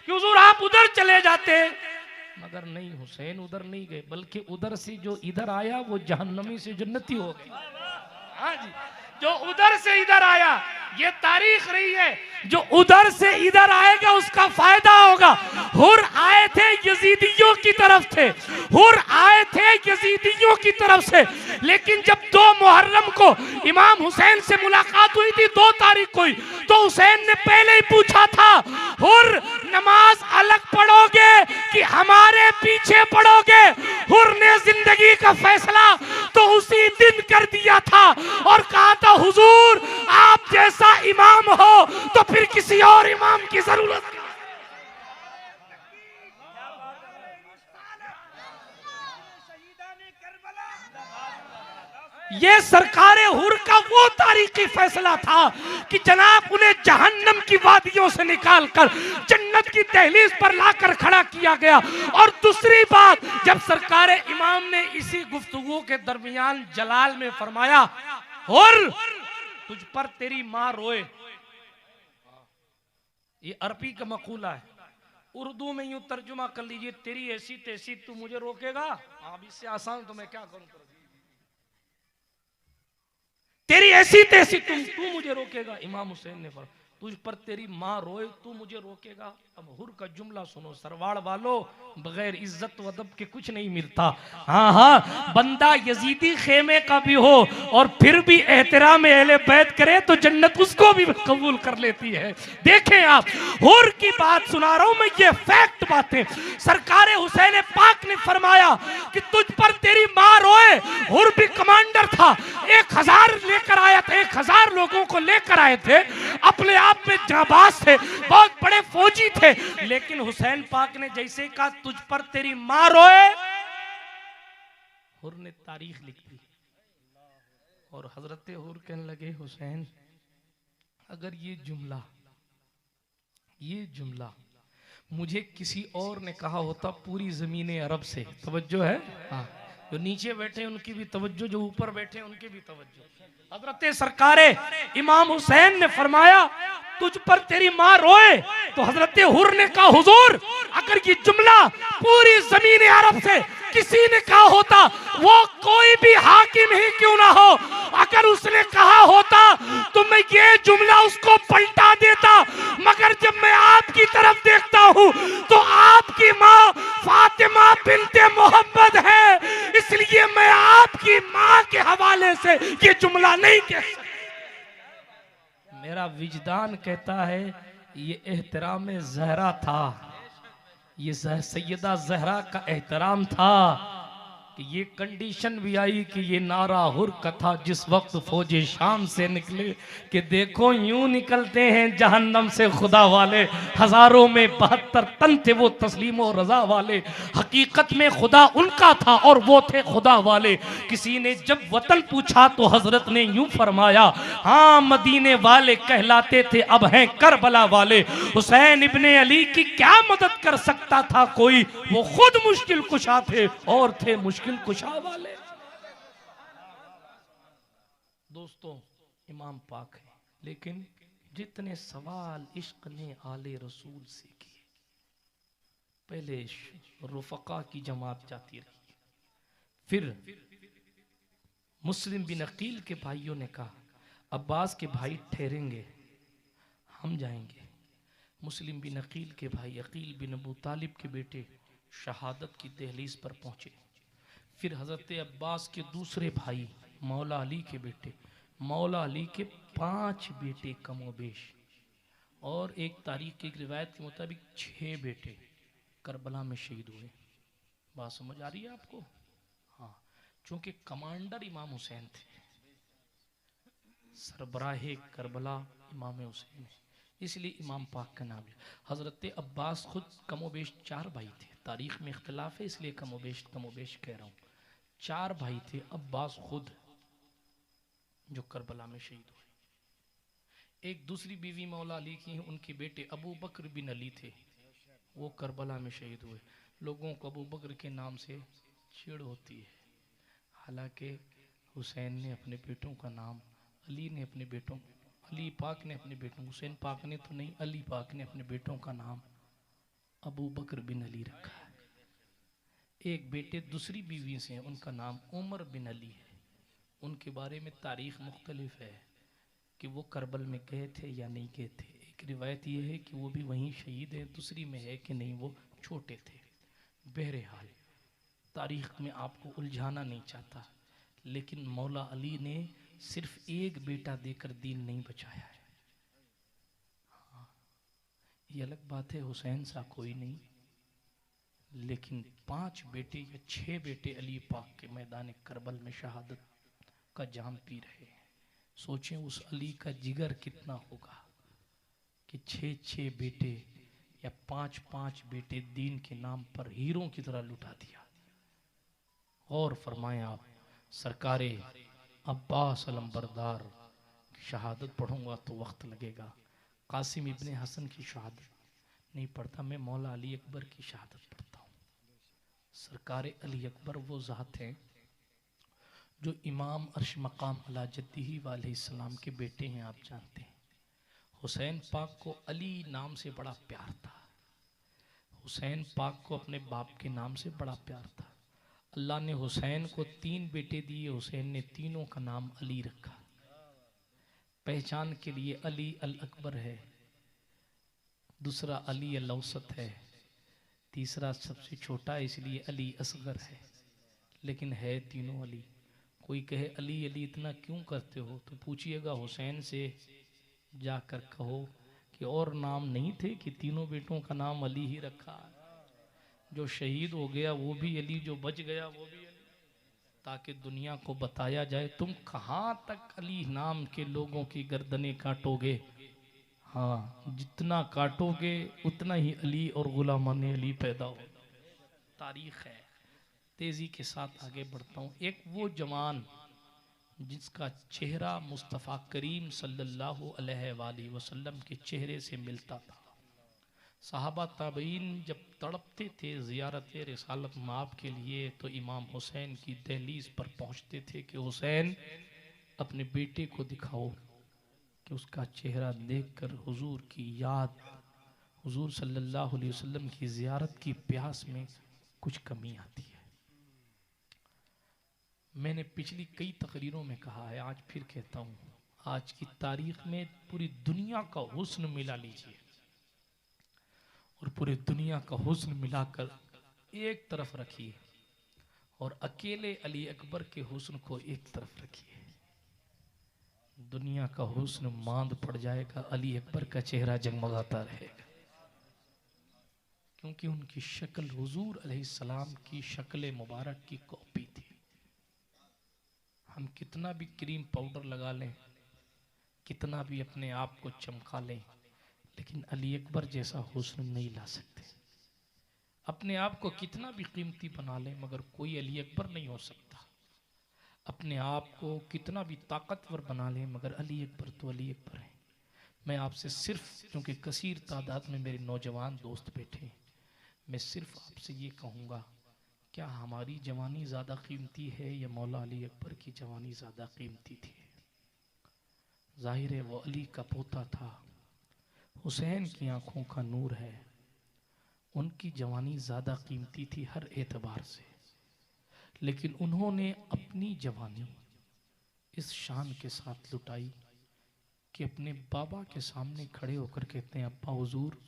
कि हुजूर आप उधर चले जाते, मगर नहीं हुसैन उधर नहीं गए, बल्कि उधर से जो इधर आया वो जहन्नमी से जन्नती हो गई। हाँ जी, जो उधर से इधर आया, ये तारीख रही है, जो उधर से इधर आएगा उसका फायदा होगा। हुर आए थे यजीदियों की तरफ थे, हुर आए थे यजीदियों की तरफ से, लेकिन जब 2 मुहर्रम को इमाम हुसैन से मुलाकात हुई थी, 2 तारीख को ही, तो हुसैन ने पहले ही पूछा था हुर नमाज अलग पढ़ोगे कि हमारे पीछे पढ़ोगे। हुर ने जिंदगी का फैसला तो उसी दिन कर दिया था और कहा था हुजूर आप जैसा इमाम हो तो फिर किसी और इमाम की जरूरत नहीं। ये सरकारे हुर का वो तारीखी फैसला था कि जनाब उन्हें जहन्नम की वादियों से निकालकर जन्नत की दहलीज पर लाकर खड़ा किया गया। और दूसरी बात, जब सरकारे इमाम ने इसी गुफ्तगू के दरमियान जलाल में फरमाया हुर तुझ पर तेरी माँ रोए, ये अरबी का मकूला है, उर्दू में यूं तर्जुमा कर लीजिए, तेरी ऐसी तैसी तू मुझे रोकेगा। अब इससे आसान तो मैं क्या करूं, तेरी ऐसी तैसी तू मुझे रोकेगा। इमाम हुसैन ने फरमाया तुझ पर तेरी माँ रोए तू मुझे रोकेगा। अब हुर का जुमला सुनो, सरवाड़ वालों बगैर इज्जत व अदब के कुछ नहीं मिलता। हाँ बंदा यजीदी खेमे का भी हो और फिर भी एहतराम अहले बैत करे तो जन्नत उसको भी कबूल कर लेती है। देखें आप, हुर की बात सुना रहा हूं मैं, ये फैक्ट बातें। सरकारे हुसैन पाक ने फरमाया कि तुझ पर तेरी माँ रोए। हुर भी कमांडर था, 1000 लेकर आया था, 1000 लोगों को लेकर आए थे, अपने आप में जाबाज थे, बहुत बड़े फौजी थे। लेकिन हुसैन पाक ने जैसे कहा तुझ पर तेरी माँ रोए, हुर ने तारीख लिख दी। और हजरत हुर कहने लगे हुसैन अगर ये जुमला मुझे किसी और ने कहा होता पूरी जमीन अरब से, तवज्जो है, हाँ जो नीचे बैठे उनकी भी तवज्जो, जो ऊपर बैठे उनकी भी तवज्जो। हजरत सरकारे इमाम हुसैन ने फरमाया तुझ पर तेरी माँ रोए, तो हजरत हुर ने कहा हुजूर अगर ये जुमला पूरी जमीन अरब से किसी ने कहा होता, वो कोई भी हाकिम ही क्यों ना हो, अगर उसने कहा होता तो मैं ये जुमला उसको पलटा देता, मगर जब मैं आपकी तरफ देखता हूँ तो आपकी माँ फातिमा बिनते मोहम्मद है, इसलिए मैं आपकी माँ के हवाले से ये जुमला नहीं कह सकता। मेरा विजदान कहता है ये एहतराम ज़हरा था, ये सैयदा ज़हरा का एहतराम था कि ये कंडीशन भी आई कि ये नारा हुर का था जिस वक्त फौजे शाम से निकले कि देखो यूं निकलते हैं जहन्नम से खुदा वाले, हजारों में 72 तन थे वो तस्लीम और रजा वाले, हकीकत में खुदा उनका था और वो थे खुदा वाले। किसी ने जब वतन पूछा तो हजरत ने यूं फरमाया हाँ मदीने वाले कहलाते थे अब हैं करबला वाले। हुसैन इब्ने अली की क्या मदद कर सकता था कोई, वो खुद मुश्किल कुशा थे और थे मुश्किल कुशा वाले। दोस्तों इमाम पाक है, लेकिन जितने सवाल इश्क ने आले रसूल से किए, पहले रुफका की जमात जाती रही, फिर मुस्लिम बिन अकील के भाइयों ने कहा अब्बास के भाई ठहरेंगे हम जाएंगे। मुस्लिम बिन अकील के भाई अकील बिन अबू तालिब के बेटे शहादत की दहलीज पर पहुंचे। फिर हजरत अब्बास के दूसरे भाई मौला अली के बेटे, मौला अली के 5 बेटे कमोबेश, और एक तारीख की रिवायत के मुताबिक 6 बेटे करबला में शहीद हुए। बात समझ आ रही है आपको? हाँ, चूंकि कमांडर इमाम हुसैन थे, सरबराहे करबला इमाम हुसैन है, इसलिए इमाम पाक का नाम है। हजरत अब्बास खुद कमोबेश 4 भाई थे, तारीख में इख्तिलाफ है इसलिए कमोबेश कह रहा हूँ। 4 भाई थे, अब्बास खुद जो करबला में शहीद हुए। एक दूसरी बीवी मौला अली की, उनके बेटे अबू बकर बिन अली थे, वो करबला में शहीद हुए। लोगों को अबू बकर के नाम से चिढ़ होती है, हालांकि हुसैन ने अपने बेटों का नाम, अली ने अपने बेटों, अली पाक ने अपने बेटों, हुसैन पाक ने तो नहीं, अली पाक ने अपने बेटों का नाम अबू बकर बिन अली रखा है। एक बेटे दूसरी बीवी से हैं, उनका नाम उमर बिन अली है। उनके बारे में तारीख मुख्तलिफ है कि वो करबल में गए थे या नहीं गए थे। एक रिवायत ये है कि वो भी वहीं शहीद है, दूसरी में है कि नहीं वो छोटे थे। बहरहाल तारीख में आपको उलझाना नहीं चाहता, लेकिन मौला अली ने सिर्फ एक बेटा देकर दीन नहीं बचाया है। हाँ, ये अलग बात है, हुसैन सा कोई नहीं, लेकिन 5 बेटे या 6 बेटे अली पाक के मैदान करबल में शहादत का जाम पी रहे हैं। सोचें उस अली का जिगर कितना होगा कि 6-6 बेटे या 5-5 बेटे दीन के नाम पर हीरों की तरह लुटा दिया। और फरमाया सरकारे अब्बास अलमबरदार की शहादत पढ़ूंगा तो वक्त लगेगा, कासिम इब्ने हसन की शहादत नहीं पढ़ता, मैं मौला अली अकबर की शहादत पढ़ता हूँ। सरकारे अली अकबर वो ज़ात हैं जो इमाम अर्श मकाम अला जद्दी वालैहिस्सलाम के बेटे हैं। आप जानते हैं हुसैन पाक को अली नाम से बड़ा प्यार था, हुसैन पाक को अपने बाप के नाम से बड़ा प्यार था। अल्लाह ने हुसैन को 3 बेटे दिए, हुसैन ने तीनों का नाम अली रखा। पहचान के लिए अली अल अकबर है, दूसरा अली अल औसत है, तीसरा सबसे छोटा इसलिए अली असगर है, लेकिन है तीनों अली। कोई कहे अली अली इतना क्यों करते हो, तो पूछिएगा हुसैन से जाकर कहो कि और नाम नहीं थे कि तीनों बेटों का नाम अली ही रखा। जो शहीद हो गया वो भी अली, जो बच गया वो भी अली, ताकि दुनिया को बताया जाए तुम कहाँ तक अली नाम के लोगों की गर्दनें काटोगे। हाँ, जितना काटोगे उतना ही अली और गुलामान अली पैदा हो। तारीख है। तेजी के साथ आगे बढ़ता हूँ। एक वो जवान जिसका चेहरा मुस्तफ़ा करीम सल्लल्लाहु अलैहि वसल्लम के चेहरे से मिलता था, सहाबा ताबईन जब तड़पते थे ज़ियारत रिसालत माप के लिए तो इमाम हुसैन की दहलीज पर पहुंचते थे कि हुसैन अपने बेटे को दिखाओ, कि उसका चेहरा देखकर हुजूर की याद, हुजूर सल्लल्लाहु अलैहि वसल्लम की ज़ियारत की प्यास में कुछ कमी आती है। मैंने पिछली कई तकरीरों में कहा है, आज फिर कहता हूँ, आज की तारीख में पूरी दुनिया का हुस्न मिला लीजिए और पूरी दुनिया का हुस्न मिलाकर एक तरफ रखिए और अकेले अली अकबर के हुस्न को एक तरफ रखिए। दुनिया का हुस्न मांद पड़ जाएगा, अली अकबर का चेहरा जगमगाता रहेगा, क्योंकि उनकी शक्ल हुजूर अलैहिस्सलाम की शक्ल मुबारक की कॉपी थी। हम कितना भी क्रीम पाउडर लगा लें, कितना भी अपने आप को चमका लें, लेकिन अली अकबर जैसा हुस्न नहीं ला सकते। अपने आप को कितना भी कीमती बना लें, मगर कोई अली अकबर नहीं हो सकता। अपने आप को कितना भी ताकतवर बना लें, मगर अली अकबर तो अली अकबर है। मैं आपसे सिर्फ, क्योंकि कसीर तादाद में मेरे नौजवान दोस्त बैठे हैं, मैं सिर्फ आपसे ये कहूँगा, क्या हमारी जवानी ज़्यादा कीमती है या मौला अली अकबर की जवानी ज़्यादा कीमती थी? जाहिर है वो अली का पोता था, हुसैन की आंखों का नूर है, उनकी जवानी ज़्यादा कीमती थी हर एतबार से। लेकिन उन्होंने अपनी जवानी इस शान के साथ लुटाई कि अपने बाबा के सामने खड़े होकर कहते हैं, अब्बा हुजूर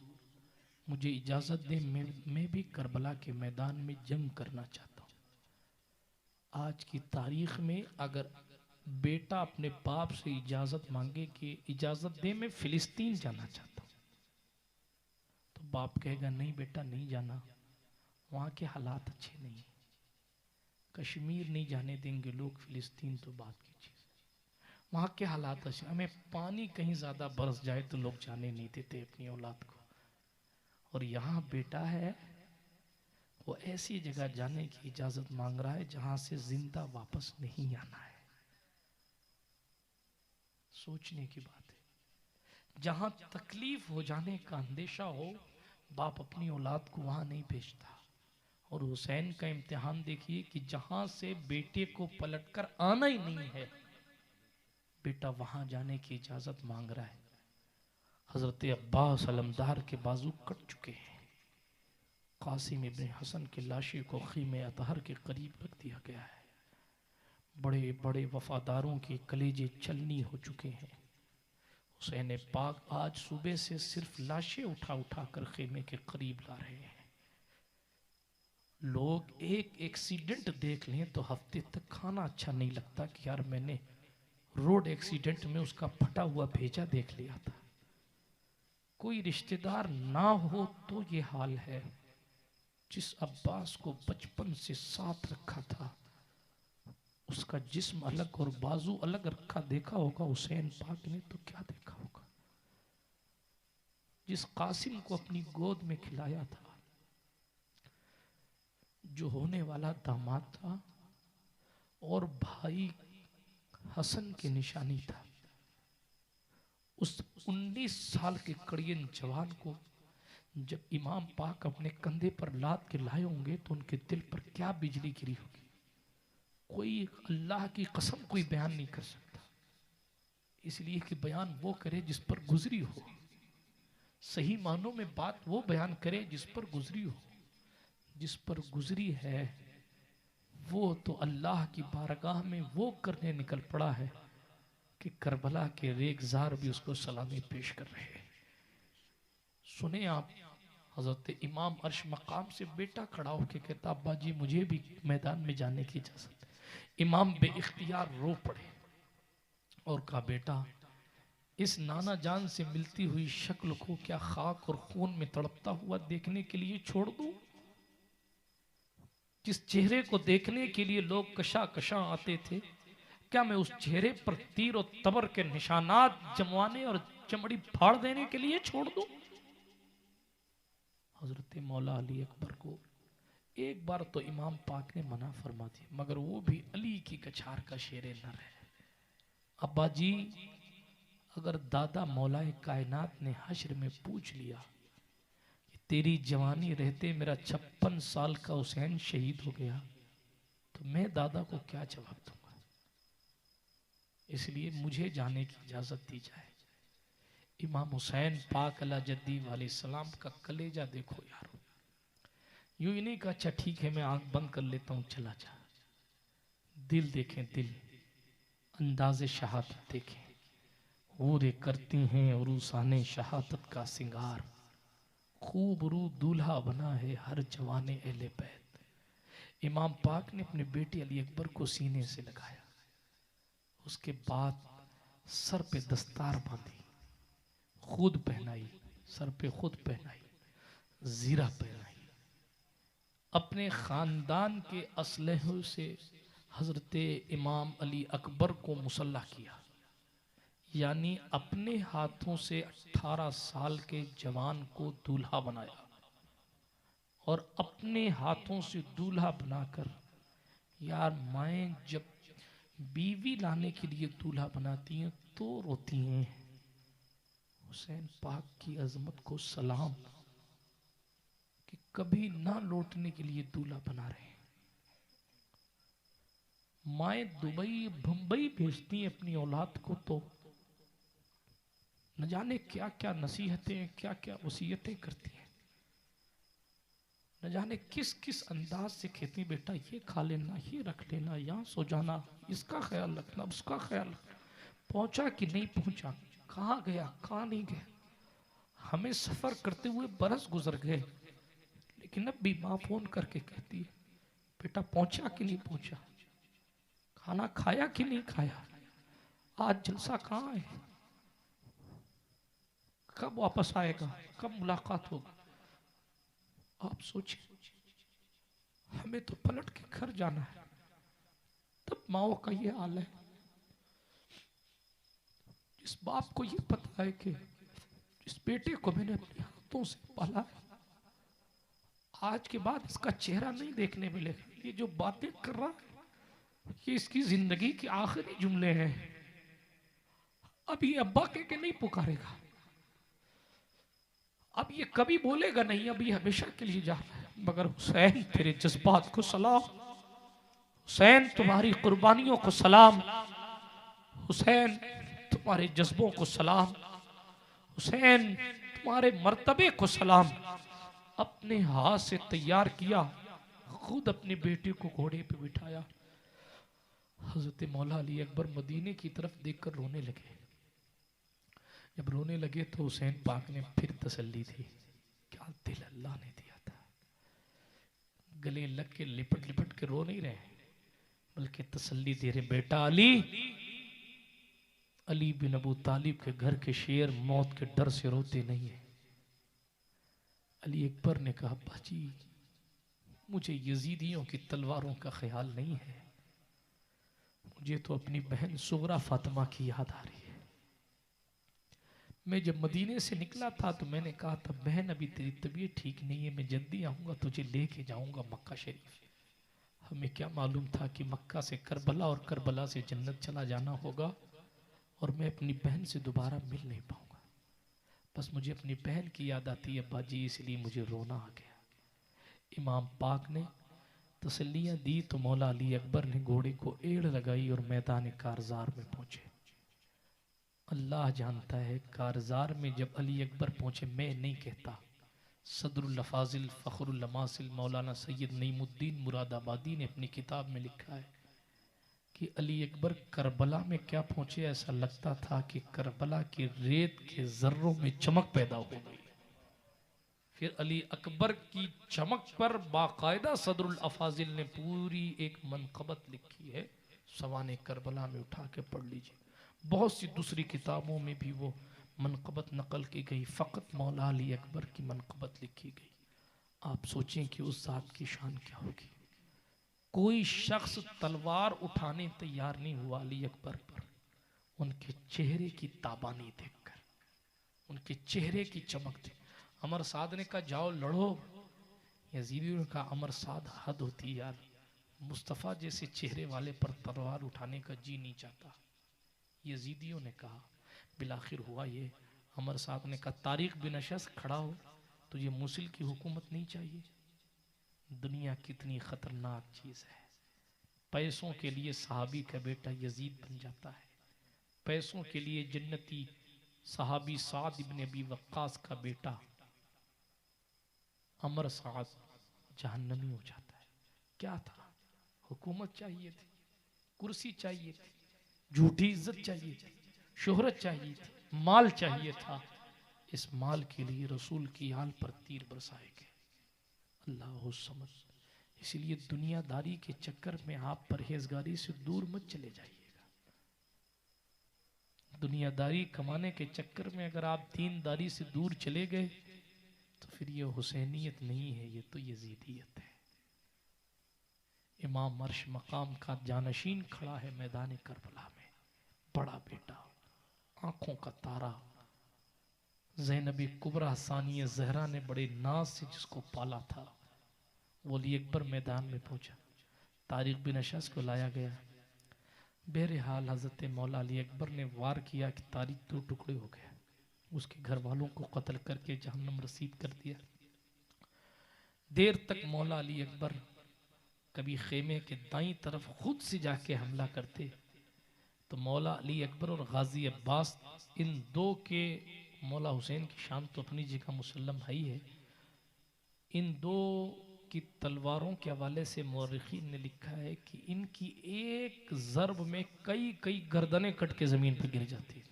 मुझे इजाज़त दे, मैं भी करबला के मैदान में जंग करना चाहता हूँ। आज की तारीख में अगर बेटा अपने बाप से इजाज़त मांगे कि इजाज़त दे, मैं फिलिस्तीन जाना चाहता हूँ, तो बाप कहेगा नहीं बेटा नहीं जाना, वहाँ के हालात अच्छे नहीं, कश्मीर नहीं जाने देंगे लोग, फिलिस्तीन तो बात की चीज़, वहाँ के हालात अच्छे, हमें पानी कहीं ज़्यादा बरस जाए तो लोग जाने नहीं देते अपनी औलाद को। और यहाँ बेटा है, वो ऐसी जगह जाने की इजाज़त मांग रहा है जहाँ से जिंदा वापस नहीं आना है। सोचने की बात है, जहाँ तकलीफ हो जाने का अंदेशा हो, बाप अपनी औलाद को वहाँ नहीं भेजता। और हुसैन का इम्तिहान देखिए कि जहां से बेटे को पलटकर आना ही नहीं है, बेटा वहां जाने की इजाजत मांग रहा है। हजरत अब्बास अलमदार के बाजू कट चुके हैं, कासिम इब्न हसन के लाशे को खीमे अतहर के करीब रख दिया गया है, बड़े बड़े वफादारों के कलेजे चलनी हो चुके हैं। हुसैन पाक आज सुबह से सिर्फ लाशें उठा उठा कर खेमे के करीब ला रहे हैं। लोग एक एक्सीडेंट देख लें तो हफ्ते तक खाना अच्छा नहीं लगता कि यार मैंने रोड एक्सीडेंट में उसका फटा हुआ भेजा देख लिया था। कोई रिश्तेदार ना हो तो ये हाल है। जिस अब्बास को बचपन से साथ रखा था, उसका जिस्म अलग और बाजू अलग रखा देखा होगा हुसैन पाक ने, तो क्या देखा होगा। जिस कासिम को अपनी गोद में खिलाया था, जो होने वाला दामाद था और भाई हसन की निशानी था, उस 19 साल के कड़ियन जवान को जब इमाम पाक अपने कंधे पर लाद के लाए होंगे तो उनके दिल पर क्या बिजली गिरी होगी, कोई अल्लाह की कसम कोई बयान नहीं कर सकता। इसलिए कि बयान वो करे जिस पर गुजरी हो, सही मानों में बात वो बयान करे जिस पर गुजरी हो। जिस पर गुजरी है वो तो अल्लाह की बारगाह में वो करने निकल पड़ा है कि करबला के रेगजार भी उसको सलामी पेश कर रहे हैं। सुने आप, हजरत इमाम अर्श मकाम से बेटा खड़ा होकर कहता, अब्बा जी मुझे भी मैदान में जाने की इजाजत। इमाम बेइख्तियार रो पड़े और कहा, बेटा इस नाना जान से मिलती हुई शक्ल को क्या खाक और खून में तड़पता हुआ देखने के लिए छोड़ दूं? जिस चेहरे को देखने के लिए लोग कशा कशा आते थे, क्या मैं उस चेहरे पर तीर और तबर के निशानात जमवाने और चमड़ी फाड़ देने के लिए छोड़ दूं? हजरत मौला अली अकबर को एक बार तो इमाम पाक ने मना फरमा दिया, मगर वो भी अली की कछार का शेरे नर है। अब्बा जी, अगर दादा मौलाए कायनात ने हश्र में पूछ लिया तेरी जवानी रहते मेरा 56 साल का हुसैन शहीद हो गया तो मैं दादा को क्या जवाब दूंगा। इसलिए मुझे जाने की इजाजत दी जाए। इमाम हुसैन पाक अला जद्दी वाले सलाम का कलेजा देखो यारो। यूं ही नहीं कहा अच्छा ठीक है मैं आंख बंद कर लेता हूं चला जा। दिल देखें, दिल, अंदाज़े शहादत देखें। हूरे करती हैं उरूसाने शहादत का सिंगार, खूब रू दूल्हा बना है हर जवाने अहले बैत। इमाम पाक ने अपने बेटे अली अकबर को सीने से लगाया, उसके बाद सर पे दस्तार बांधी, खुद पहनाई, सर पे खुद पहनाई, जीरा पहनाई। अपने खानदान के असलहों से हजरत इमाम अली अकबर को मुसल्ला किया, यानी अपने हाथों से 18 साल के जवान को दूल्हा बनाया। और अपने हाथों से दूल्हा बनाकर, यार माएँ जब बीवी लाने के लिए दूल्हा बनाती हैं तो रोती हैं। हुसैन पाक की अजमत को सलाम कि कभी ना लौटने के लिए दूल्हा बना रहे हैं। माएँ दुबई बंबई भेजती हैं अपनी औलाद को तो न जाने क्या क्या नसीहतें, क्या क्या वसीयतें करती हैं, न जाने किस किस अंदाज से कहती, बेटा ये खा लेना, ये रख लेना, यहाँ सो जाना, इसका ख्याल रखना, उसका ख्याल रखना। पहुंचा कि नहीं पहुंचा, कहाँ गया कहाँ नहीं गया। हमें सफर करते हुए बरस गुजर गए, लेकिन अब भी माँ फोन करके कहती है बेटा पहुंचा कि नहीं पहुंचा, खाना खाया कि नहीं खाया, आज जलसा कहाँ है, कब वापस आएगा, कब मुलाकात होगी। आप सोचिए, हमें तो पलट के घर जाना है, तब माओ का ये हाल है। इस बाप को ये पता है कि इस बेटे को मैंने अपने हाथों से पाला है, आज के बाद इसका चेहरा नहीं देखने मिलेगा। ये जो बातें कर रहा है ये इसकी जिंदगी के आखिरी जुमले हैं। अब ये अब्बा के नहीं पुकारेगा, अब ये कभी बोलेगा नहीं, अब ये हमेशा के लिए जा रहा है। मगर हुसैन तेरे जज्बात को सलाम, हुसैन तुम्हारी कुर्बानियों को सलाम, हुसैन तुम्हारे जज्बों को सलाम, हुसैन तुम्हारे मर्तबे को सलाम। अपने हाथ से तैयार किया, खुद अपने बेटे को घोड़े पे बिठाया। हजरत मौला अली अकबर मदीने की तरफ देखकर रोने लगे। जब रोने लगे तो हुसैन पाक ने फिर तसल्ली दी। क्या दिल अल्लाह ने दिया था, गले लग के लिपट लिपट के रो नहीं रहे, बल्कि तसल्ली दे रहे, बेटा अली, अली बिन अबू तालिब के घर के शेर मौत के डर से रोते नहीं है। अली अकबर ने कहा बाजी मुझे यजीदियों की तलवारों का ख्याल नहीं है, मुझे तो अपनी बहन सुगरा फातिमा की याद आ रही है। मैं जब मदीने से निकला था तो मैंने कहा था बहन अभी तेरी तबीयत ठीक नहीं है, मैं जल्दी आऊँगा तुझे लेके जाऊँगा मक्का शरीफ। हमें क्या मालूम था कि मक्का से करबला और करबला से जन्नत चला जाना होगा और मैं अपनी बहन से दोबारा मिल नहीं पाऊँगा। बस मुझे अपनी बहन की याद आती है बाजी, इसलिए मुझे रोना आ गया। इमाम पाक ने तसल्लियाँ दी तो मौला अली अकबर ने घोड़े को एड़ लगाई और मैदान कारजार में पहुँचे। अल्लाह जानता है कारजार में जब अली अकबर पहुंचे, मैं नहीं कहता, सदरुल अफाजिल फ़खरुल अमासिल मौलाना सैयद नईमुद्दीन मुरादाबादी ने अपनी किताब में लिखा है कि अली अकबर करबला में क्या पहुंचे, ऐसा लगता था कि करबला की रेत के जर्रों में चमक पैदा हो गई। फिर अली अकबर की चमक पर बाकायदा सदरुल अफाजिल ने पूरी एक मनक़बत लिखी है, सवाने करबला में उठा के पढ़ लीजिए। बहुत सी दूसरी किताबों में भी वो मनक़बत नकल की गई, फ़कत मौला अली अकबर की मनक़बत लिखी गई। आप सोचें कि उस ज़ात की शान क्या होगी। कोई शख्स तलवार उठाने तैयार नहीं हुआ अली अकबर पर, उनके चेहरे की ताबानी देखकर, उनके चेहरे की चमक थी। अमर साद ने कहा जाओ लड़ो, यजीदियों ने कहा अमर साद हद होती यार, मुस्तफ़ा जैसे चेहरे वाले पर तलवार उठाने का जी नहीं चाहता। यजीदियों ने कहा, बिलाखिर हुआ ये, अमर साहब ने कहा तारिक बिन अशस खड़ा हो, तुझे मूसिल की हुकूमत नहीं चाहिए? दुनिया कितनी खतरनाक चीज़ है। पैसों के लिए सहाबी का बेटा यजीद बन जाता है। पैसों के लिए जन्नती सहाबी साद इब्न अबी वक्कास का बेटा अमर साद जहन्नमी हो जाता है। क्या था? हुकूमत चाहिए थी, कुर्सी चाहिए थी, झूठी इज्जत चाहिए थी, शोहरत चाहिए थी, माल चाहिए था। इस माल के लिए रसूल की आल पर तीर बरसाए गए। अल्लाह समझ। इसलिए दुनियादारी के चक्कर में आप परहेजगारी से दूर मत चले जाइएगा। दुनियादारी कमाने के चक्कर में अगर आप दीनदारी से दूर चले गए तो फिर ये हुसैनियत नहीं है, ये तो यजीदियत है। इमाम अर्श मकाम का जानशीन खड़ा है मैदान करबला में, बड़ा बेटा, आंखों का तारा, ज़ैनबी कुबरा सानिया जहरा ने बड़े नाज से जिसको पाला था, वो अली अकबर मैदान में पहुंचा। तारिक बिन अशस को लाया गया। बहरहाल हजरत मौला अली अकबर ने वार किया कि तारिक 2 टुकड़े हो गया। उसके घर वालों को कत्ल करके जहन्नम रसीद कर दिया। देर तक मौला अली अकबर कभी खेमे के दाईं तरफ खुद से जाके हमला करते तो मौला अली अकबर और गाजी अब्बास, इन दो के, मौला हुसैन की शान तो अपनी जगह मुसल्लम है ही है, इन दो की तलवारों के हवाले से मौरखीन ने लिखा है कि इनकी एक ज़र्ब में कई कई गर्दनें कट के ज़मीन पर गिर जाती थी।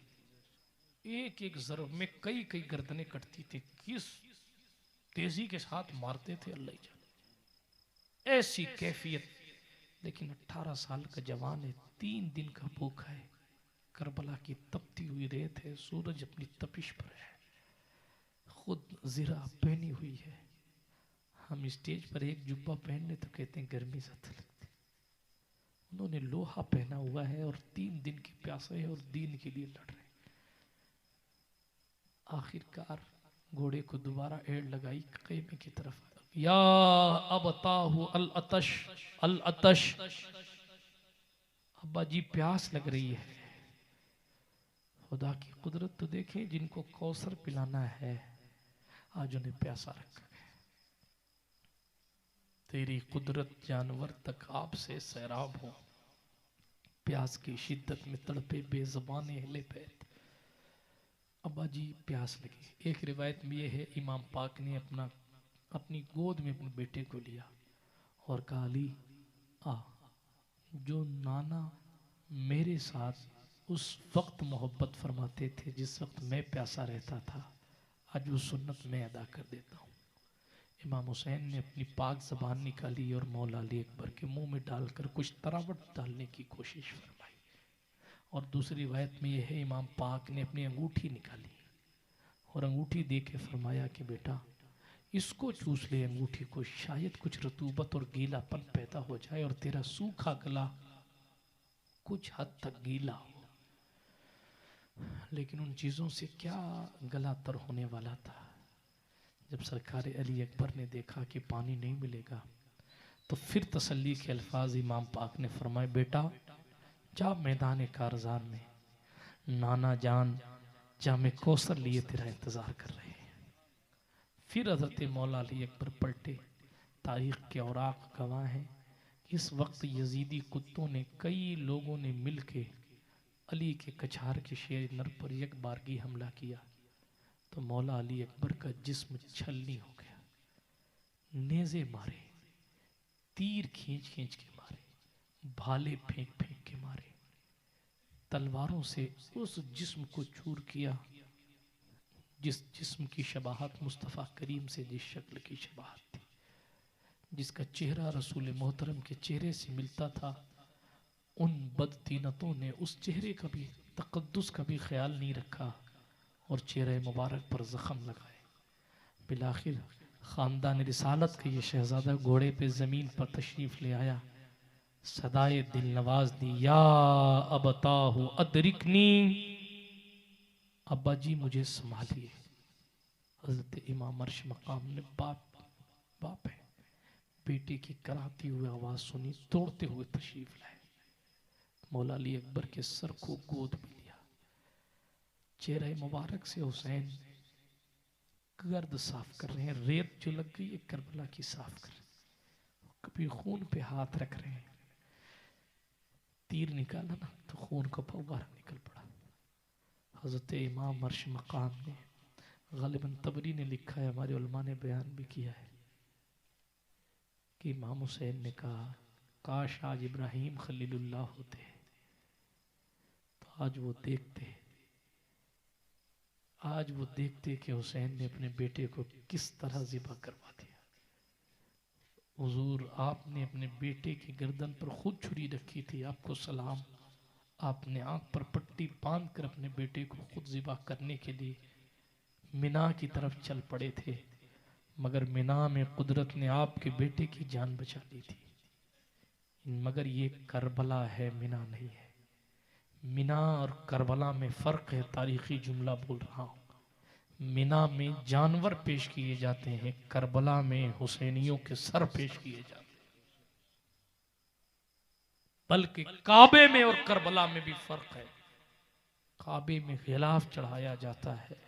एक एक ज़र्ब में कई कई गर्दनें कटती थी। किस तेजी के साथ मारते थे अल्लाह ही जाने, ऐसी कैफियत। लेकिन 18 साल का जवान है, 3 दिन का भूखा है, करबला की तपती हुई रेत है, सूरज अपनी तपिश पर है, खुद ज़िरा पहनी हुई है। हम स्टेज पर एक जुब्बा पहनने तो कहते हैं गर्मी ज्यादा लगती। उन्होंने लोहा पहना हुआ है और 3 दिन के प्यासे है और दीन के लिए लड़ रहे। आखिरकार घोड़े को दोबारा एड़ लगाई, क़ैमे की तरफ, या अबताहु अल अतश, अल अतश, अब्बा जी प्यास लग रही है। खुदा की कुदरत तो देखें, जिनको कौसर पिलाना है आज उन्हें प्यासा रखा है। तेरी कुदरत जानवर तक आपसे सैराब हो, प्यास की शिद्दत में तड़पे बेज़बान हिले पैर। अब्बा जी प्यास लगी। एक रिवायत में यह है, इमाम पाक ने अपनी गोद में अपने बेटे को लिया और कहा, अली आ, जो नाना मेरे साथ उस वक्त मोहब्बत फरमाते थे जिस वक्त मैं प्यासा रहता था, आज वो सुन्नत मैं अदा कर देता हूँ। इमाम हुसैन ने अपनी पाक ज़बान निकाली और मौला अली अकबर के मुंह में डालकर कुछ तरावट डालने की कोशिश फरमाई। और दूसरी रिवायत में यह है, इमाम पाक ने अपनी अंगूठी निकाली और अंगूठी दे के फरमाया कि बेटा इसको चूस ले अंगूठी को, शायद कुछ रतूबत और गीलापन पैदा हो जाए और तेरा सूखा गला कुछ हद तक गीला हो। लेकिन उन चीज़ों से क्या गला तर होने वाला था। जब सरकार अली अकबर ने देखा कि पानी नहीं मिलेगा तो फिर तसल्ली के अल्फाज इमाम पाक ने फरमाए, बेटा जा मैदान कारज़ान में, नाना जान जामे कौसर लिए तेरा इंतज़ार कर रहे हैं। फिर हज़रत मौला अली अकबर पलटे। तारीख़ के औराक गवाह हैं, इस वक्त यजीदी कुत्तों ने, कई लोगों ने मिल के अली के कछार के शेर नर पर एक बारगी हमला किया तो मौला अली अकबर का जिस्म छलनी हो गया। नेज़े मारे, तीर खींच खींच के मारे, भाले फेंक फेंक के मारे, तलवारों से उस जिस्म को चूर किया जिस जिस्म की शबाहत मुस्तफ़ा करीम से जिस शक्ल की शबाहत थी, जिसका चेहरा रसूल मोहतरम के चेहरे से मिलता था। उन बदतीनतों ने उस चेहरे का भी, तक़द्दुस का भी ख्याल नहीं रखा और चेहरे मुबारक पर ज़ख़म लगाए। बिलाखिर ख़ानदान रिसालत का ये शहज़ादा घोड़े पे ज़मीन पर तशरीफ़ ले आया, सदाए दिल नवाज दी, या अबताहु अदरिकनी, अब्बा जी मुझे संभालिए। हज़रत इमाम अर्श मकाम ने बाप है, बेटे की कराहती हुई आवाज़ सुनी, दौड़ते हुए तशरीफ़ लाए, मौला अली अकबर के सर को गोद में लिया, चेहरे मुबारक से हुसैन गर्द साफ कर रहे हैं, रेत जो लग गई है करबला की साफ कर रहे हैं। कभी खून पे हाथ रख रहे हैं, तीर निकाला ना तो खून का फव्वारा निकल पड़ा। हजरत इमाम अर्श मकाम ने, गालिबन तबरी ने लिखा है, हमारे उलमा ने बयान भी किया है कि इमाम हुसैन ने कहा, काश आज इब्राहिम खलीलुल्लाह होते तो आज वो देखते कि हुसैन ने अपने बेटे को किस तरह ज़िबा करवा दिया। हुजूर, आपने अपने बेटे की गर्दन पर खुद छुरी रखी थी, आपको सलाम। आपने आंख पर पट्टी बांध कर अपने बेटे को खुद ज़िबा करने के लिए मिना की तरफ चल पड़े थे, मगर मिना में कुदरत ने आपके बेटे की जान बचा ली थी। मगर ये करबला है, मिना नहीं है। मिना और करबला में फ़र्क है, तारीखी जुमला बोल रहा हूँ। मिना में जानवर पेश किए जाते हैं, करबला में हुसैनियों के सर पेश किए जाते हैं। बल्कि काबे में और करबला में भी फ़र्क है। काबे में गिलाफ चढ़ाया जाता है,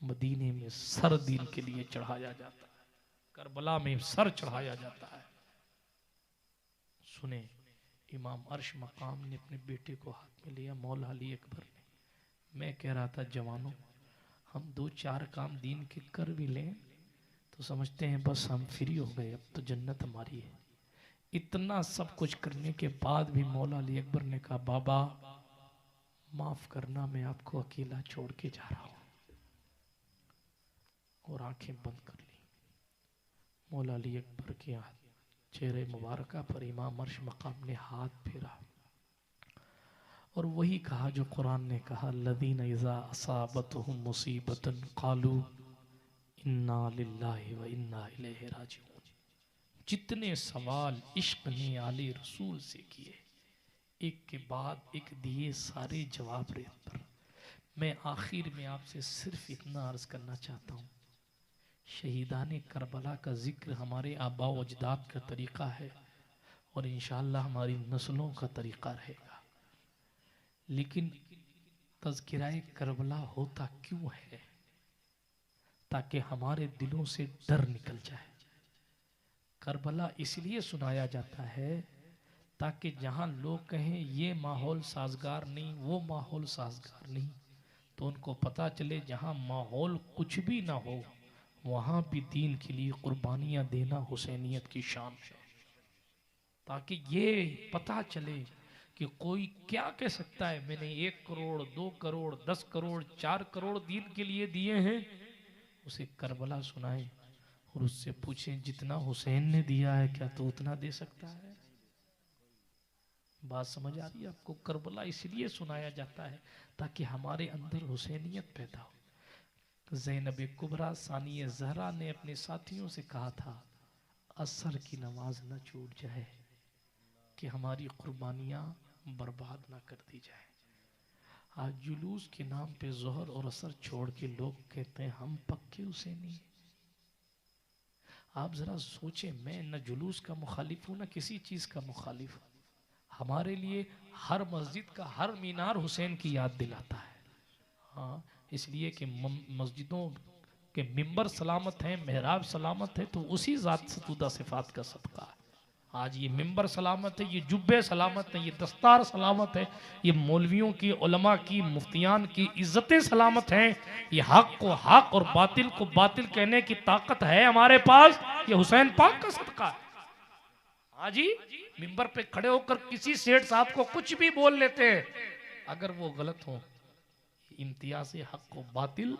मदीने में सर दीन के लिए चढ़ाया जाता है, करबला में सर चढ़ाया जाता है। सुने, इमाम अर्श मकाम ने अपने बेटे को हाथ में लिया, मौला अली अकबर ने। मैं कह रहा था, जवानों, हम 2-4 काम दीन के कर भी लें तो समझते हैं बस हम फ्री हो गए, अब तो जन्नत हमारी है। इतना सब कुछ करने के बाद भी मौला अली अकबर ने कहा, बाबा माफ करना, मैं आपको अकेला छोड़ के जा रहा हूं। और आंखें बंद कर ली। मौला अली अकबर के चेहरे मुबारका पर इमाम अर्श मकाम ने हाथ फेरा और वही कहा जो कुरान ने कहा, लदीन इज़ा असाबतहुम मुसीबतन क़ालू इन्ना लिल्लाहि व इन्ना इलैहि राजिऊन। जितने सवाल इश्क ने आले रसूल से किए, एक के बाद एक दिए सारे जवाब रेत पर। मैं आखिर में आपसे सिर्फ इतना अर्ज करना चाहता हूँ, शहीदान करबला का जिक्र हमारे आबा व अजदाद का तरीक़ा है और इंशाअल्लाह हमारी नस्लों का तरीक़ा रहेगा। लेकिन तज़किराए करबला होता क्यों है? ताकि हमारे दिलों से डर निकल जाए। करबला इसलिए सुनाया जाता है ताकि जहाँ लोग कहें ये माहौल साजगार नहीं, वो माहौल साजगार नहीं, तो उनको पता चले जहाँ माहौल कुछ भी ना हो वहाँ भी दीन के लिए कुर्बानियाँ देना हुसैनियत की शान है। ताकि ये पता चले कि कोई क्या कह सकता है, मैंने 1 करोड़ 2 करोड़ 10 करोड़ 4 करोड़ दीन के लिए दिए हैं। उसे करबला सुनाए और उससे पूछें, जितना हुसैन ने दिया है क्या तो उतना दे सकता है? बात समझ आ रही है आपको? करबला इसलिए सुनाया जाता है ताकि हमारे अंदर हुसैनियत पैदा हो। ज़ैनब कुबरा सानिया ज़हरा ने अपने साथियों से कहा था, असर की नमाज न छूट जाए कि हमारी कुर्बानियाँ बर्बाद ना कर दी जाए। आज जुलूस के नाम पे ज़ोहर और असर छोड़ के लोग कहते हैं हम पक्के हुसैनी हैं। आप ज़रा सोचें, मैं न जुलूस का मुखालिफ हूँ न किसी चीज़ का मुखालिफ हूँ। हमारे लिए हर मस्जिद का हर मीनार हुसैन की याद दिलाता है। हाँ, इसलिए कि मस्जिदों के मिंबर सलामत हैं, मेहराब सलामत है, तो उसी ज़ात सतूदा सिफात का सदका है। आज ये मिंबर सलामत है, ये जुब्बे सलामत है, ये दस्तार सलामत है, ये मौलवियों की, उलमा की, मुफ्तियान की इज्जतें सलामत हैं। ये हक को हक और बातिल को बातिल कहने की ताकत है हमारे पास, ये हुसैन पाक का सदका है। हाँ जी, मिंबर पे खड़े होकर किसी सेठ साहब को कुछ भी बोल लेते हैं, अगर वो गलत हो, इम्तियाज हक को बातिल,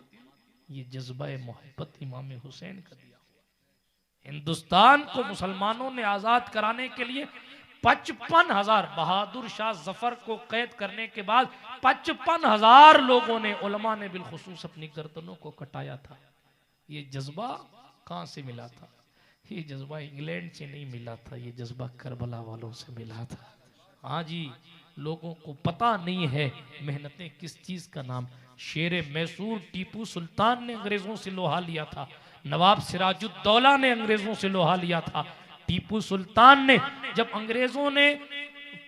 ये जज्बा मोहब्बत इमाम हुसैन का दिया। हिंदुस्तान को मुसलमानों ने आजाद कराने के लिए 55,000, बहादुर शाह जफर को कैद करने के बाद 55,000 लोगों ने, उलमा ने बिलखुसूस अपनी गर्दनों को कटाया था। ये जज्बा कहाँ से मिला था? ये जज्बा इंग्लैंड से नहीं मिला था, ये जज्बा करबला वालों से मिला था। हाँ जी, लोगों को पता नहीं है मेहनतें किस चीज का नाम। शेर मैसूर टीपू सुल्तान ने अंग्रेजों से लोहा लिया था, नवाब सिराजुद्दौला ने अंग्रेजों से लोहा लिया था। टीपू सुल्तान ने जब अंग्रेजों ने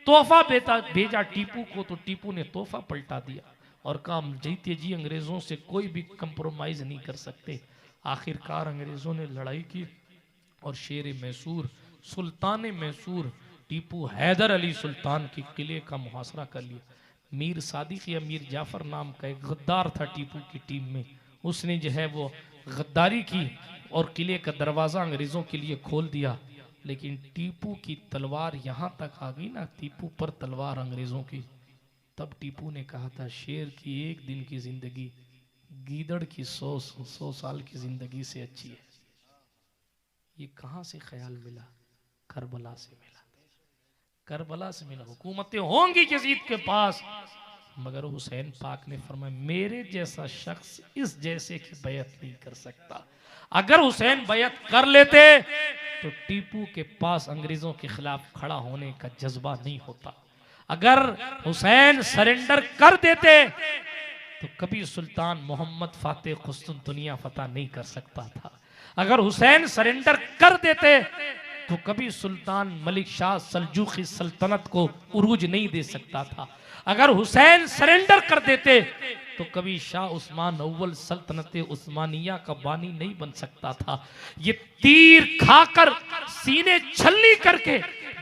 तोहफा भेजा टीपू को, तो टीपू ने तोहफा पलटा दिया और कहा जीते जी अंग्रेजों से कोई भी कंप्रोमाइज नहीं कर सकते। आखिरकार अंग्रेजों ने लड़ाई की और शेर मैसूर सुल्तान मैसूर टीपू हैदर अली सुल्तान के किले का मुहासरा कर लिया। मीर सादिक या मीर जाफर नाम का एक गद्दार था टीपू की टीम में, उसने जो है वो गद्दारी की और किले का दरवाजा अंग्रेजों के लिए खोल दिया। लेकिन टीपू की तलवार यहां तक आ गई ना, टीपू पर तलवार अंग्रेजों की, तब टीपू ने कहा था शेर की एक दिन की जिंदगी गीदड़ की 100 साल की जिंदगी से अच्छी है। ये कहां से ख्याल मिला? करबला से मिला, करबला से मिला। हुकूमतें होंगी यजीद के पास, मगर हुसैन पाक ने फरमाया मेरे जैसा शख्स इस जैसे की बैत नहीं कर सकता। अगर हुसैन बैत कर लेते तो टीपू के पास अंग्रेजों के खिलाफ खड़ा होने का जज्बा नहीं होता। अगर हुसैन सरेंडर कर देते तो कभी सुल्तान मोहम्मद फातेह कुस्तुनतुनिया फतह नहीं कर सकता था। अगर हुसैन सरेंडर कर देते तो कभी सुल्तान मलिक शाह सल्जूकी सल्तनत को उरूज नहीं दे सकता था। अगर हुसैन सरेंडर कर देते तो कभी शाह उस्मान अव्वल सल्तनत उस्मानिया का बानी नहीं बन सकता था। ये तीर खाकर सीने छल्ली करके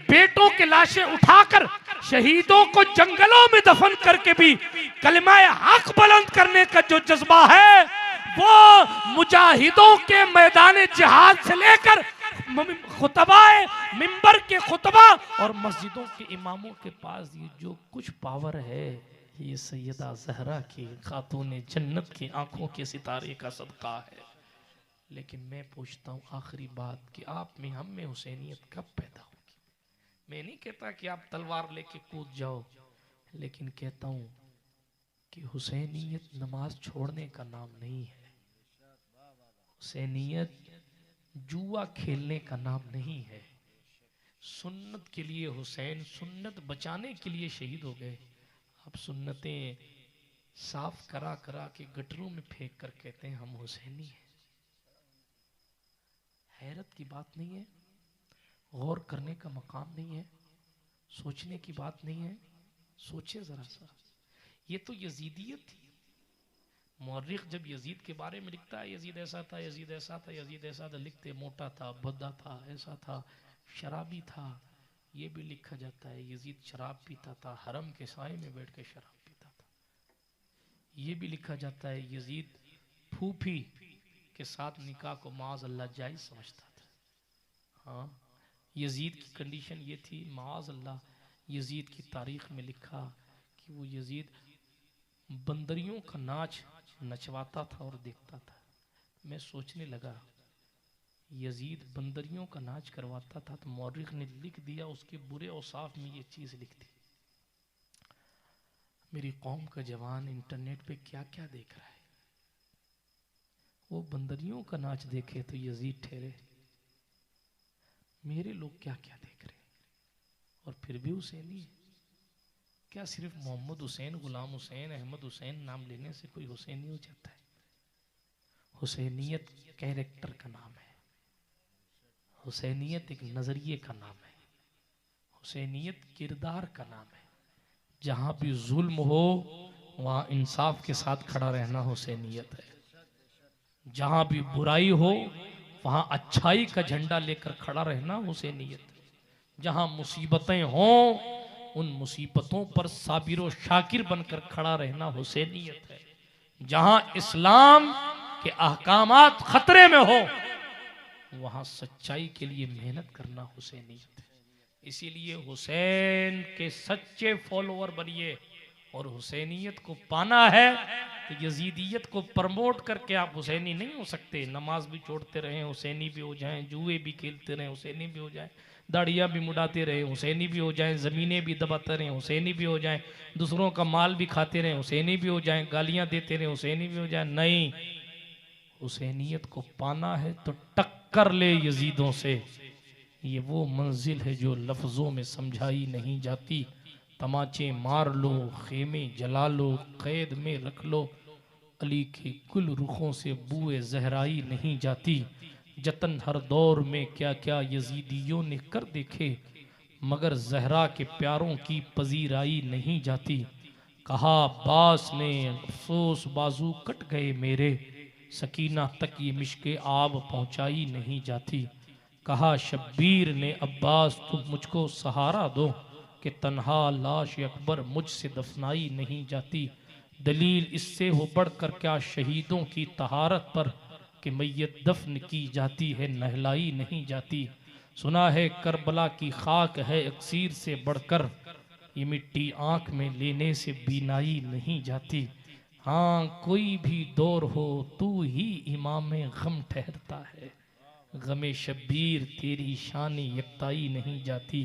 बेटों के लाशें उठाकर शहीदों को जंगलों में दफन करके भी कलिमाए हक बुलंद करने का जो जज्बा है वो मुजाहिदों के मैदान जिहाद से लेकर खुतबाए मिंबर के खुतबा और मस्जिदों के इमामों के पास ये जो कुछ पावर है ये सैयदा ज़हरा की खातून जन्नत की आंखों के सितारे का सदका है। लेकिन मैं पूछता हूँ आखिरी बात कि आप में हम में हुसैनियत कब पैदा होगी? मैं नहीं कहता कि आप तलवार लेके कूद जाओ, लेकिन कहता हूँ कि हुसैनियत नमाज छोड़ने का नाम नहीं है। हुसैनियत जुआ खेलने का नाम नहीं है। सुन्नत के लिए हुसैन सुन्नत बचाने के लिए शहीद हो गए। अब सुन्नतें साफ करा करा के गटरों में फेंक कर कहते हैं हम हुसैनी हैं। हैरत की बात नहीं है, गौर करने का मकाम नहीं है, सोचने की बात नहीं है। सोचे जरा सा, ये तो यजीदियत थी। मौर्रिख जब यजीद के बारे में लिखता है यजीद ऐसा था, यजीद ऐसा था, यजीद ऐसा था, लिखते मोटा था, भद्दा था, ऐसा था, शराबी था। ये भी लिखा जाता है यजीद शराब पीता था, हरम के साए में बैठ के शराब पीता था। ये भी लिखा जाता है यजीद फूफी के साथ निकाह को माज अल्लाह जायज समझता था। हाँ, यजीद की कंडीशन ये थी, माज अल्लाह यजीद की तारीख में लिखा कि वो यजीद बंदरियों का नाच नचवाता था और देखता था। मैं सोचने लगा यजीद बंदरियों का नाच करवाता था तो मौर्रिख ने लिख दिया उसके बुरे औसाफ में ये चीज लिख दी। मेरी कौम का जवान इंटरनेट पे क्या क्या देख रहा है। वो बंदरियों का नाच देखे तो यजीद ठहरे, मेरे लोग क्या क्या देख रहे और फिर भी हुसैनी है। क्या सिर्फ मोहम्मद हुसैन, गुलाम हुसैन, अहमद हुसैन नाम लेने से कोई हुसैनी हो जाता है? हुसैनियत कैरेक्टर का नाम है, हुसैनियत एक नजरिए का नाम है, हुसैनियत किरदार का नाम है। जहां भी जुल्म हो वहां इंसाफ के साथ खड़ा रहना हुसैनियत है। जहां भी बुराई हो वहां अच्छाई का झंडा लेकर खड़ा रहना हुसैनियत है। जहां मुसीबतें हों उन मुसीबतों पर साबिर व शाकिर बनकर खड़ा रहना हुसैनियत है। जहां इस्लाम के अहकामात खतरे में हो वहां सच्चाई के लिए मेहनत करना हुसैनियत है। इसीलिए हुसैन के सच्चे फॉलोअर बनिए। और हुसैनियत को पाना है तो यजीदियत को प्रमोट करके आप हुसैनी नहीं हो सकते। नमाज भी छोड़ते रहें हुसैनी भी हो जाएं, जुए भी खेलते रहें हुसैनी भी हो जाएं, दाढ़ियाँ भी मुड़ाते रहे हुसैनी भी हो जाएं, ज़मीनें भी दबाते रहें हुसैनी भी हो जाएं, दूसरों का माल भी खाते रहें हुसैनी भी हो जाएं, गालियाँ देते रहें हुसैनी भी हो जाएं। नहीं, हुसैनियत को पाना है तो टक्कर ले यजीदों से। ये वो मंजिल है जो लफ्ज़ों में समझाई नहीं जाती। तमाचे मार लो, खेमे जला लो, कैद में रख लो, अली के कुल रुखों से बुए जहराई नहीं जाती। जतन हर दौर में क्या क्या यजीदियों ने कर देखे, मगर जहरा के प्यारों की पजीराई नहीं जाती। कहा बास ने अफसोस बाजू कट गए मेरे, सकीना तक ये मिश्के आब पहुंचाई नहीं जाती। कहा शब्बीर ने अब्बास तुम मुझको सहारा दो कि तन्हा लाश अकबर मुझसे दफनाई नहीं जाती। दलील इससे हो बढ़कर क्या शहीदों की तहारत पर कि मैयत दफन की जाती है नहलाई नहीं जाती। सुना है करबला की खाक है अक्सीर से बढ़कर, ये मिट्टी आंख में लेने से बीनाई नहीं जाती। हाँ कोई भी दौर हो तू ही इमाम गम ठहरता है, गमे शब्बीर तेरी शान यकताई नहीं जाती।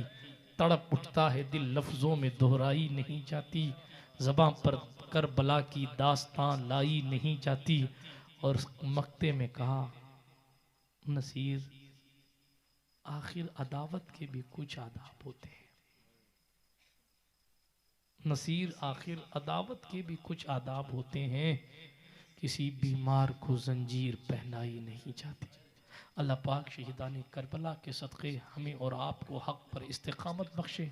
तड़प उठता है दिल लफ्ज़ों में दोहराई नहीं जाती, ज़बां पर करबला की दास्तां लाई नहीं जाती। और मक्ते में कहा नसीर आखिर अदावत के भी कुछ आदाब होते हैं, नसीर आखिर अदावत के भी कुछ आदाब होते हैं। किसी बीमार को जंजीर पहनाई नहीं जाती। अल्लाह पाक शहीदान करबला के सदक़े हमें और आपको हक़ पर इस्तिक़ामत बख्शे।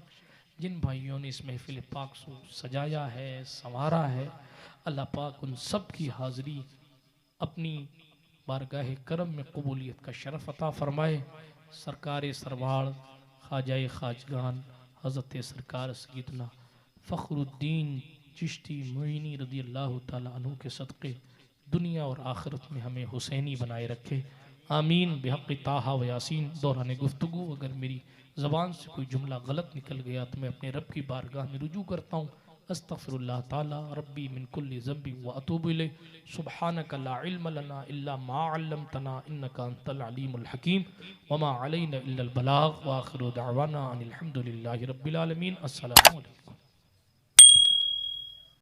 जिन भाइयों ने इस महफिल पाक को सजाया है संवारा है, अल्लाह पाक उन सब की हाज़िरी अपनी बारगाह करम में कबूलियत का शरफ़ अता फ़रमाए। सरकार सरवाड़ ख्वाजा खाजगान हज़रत सरकार सय्यदना फ़खरुद्दीन चिश्ती मुईनी रज़ी अल्लाह ताला अन्हु के सदक़े दुनिया और आखिरत में हमें हुसैनी बनाए रखे। आमीन बिहक़्क़ि ताहा व यासीन। दौरान गुफ्तगू अगर मेरी ज़बान से कोई जुमला गलत निकल गया तो मैं अपने रब की बारगाह में रुजू करता हूँ। अस्तग़फ़िरुल्लाह ताला रब्बी मिन कुल्लि ज़ंबिन व अतूबु इलैह। सुब्हानका ला इल्म लना इल्ला मा अल्लमतना इन्नका अंतल अलीमुल हकीम व मा अलैना इल्लल बलाग व आखिरु दअवाना अनिल हम्दुलिल्लाहि रब्बिल आलमीन। अस्सलामु अलैकुम।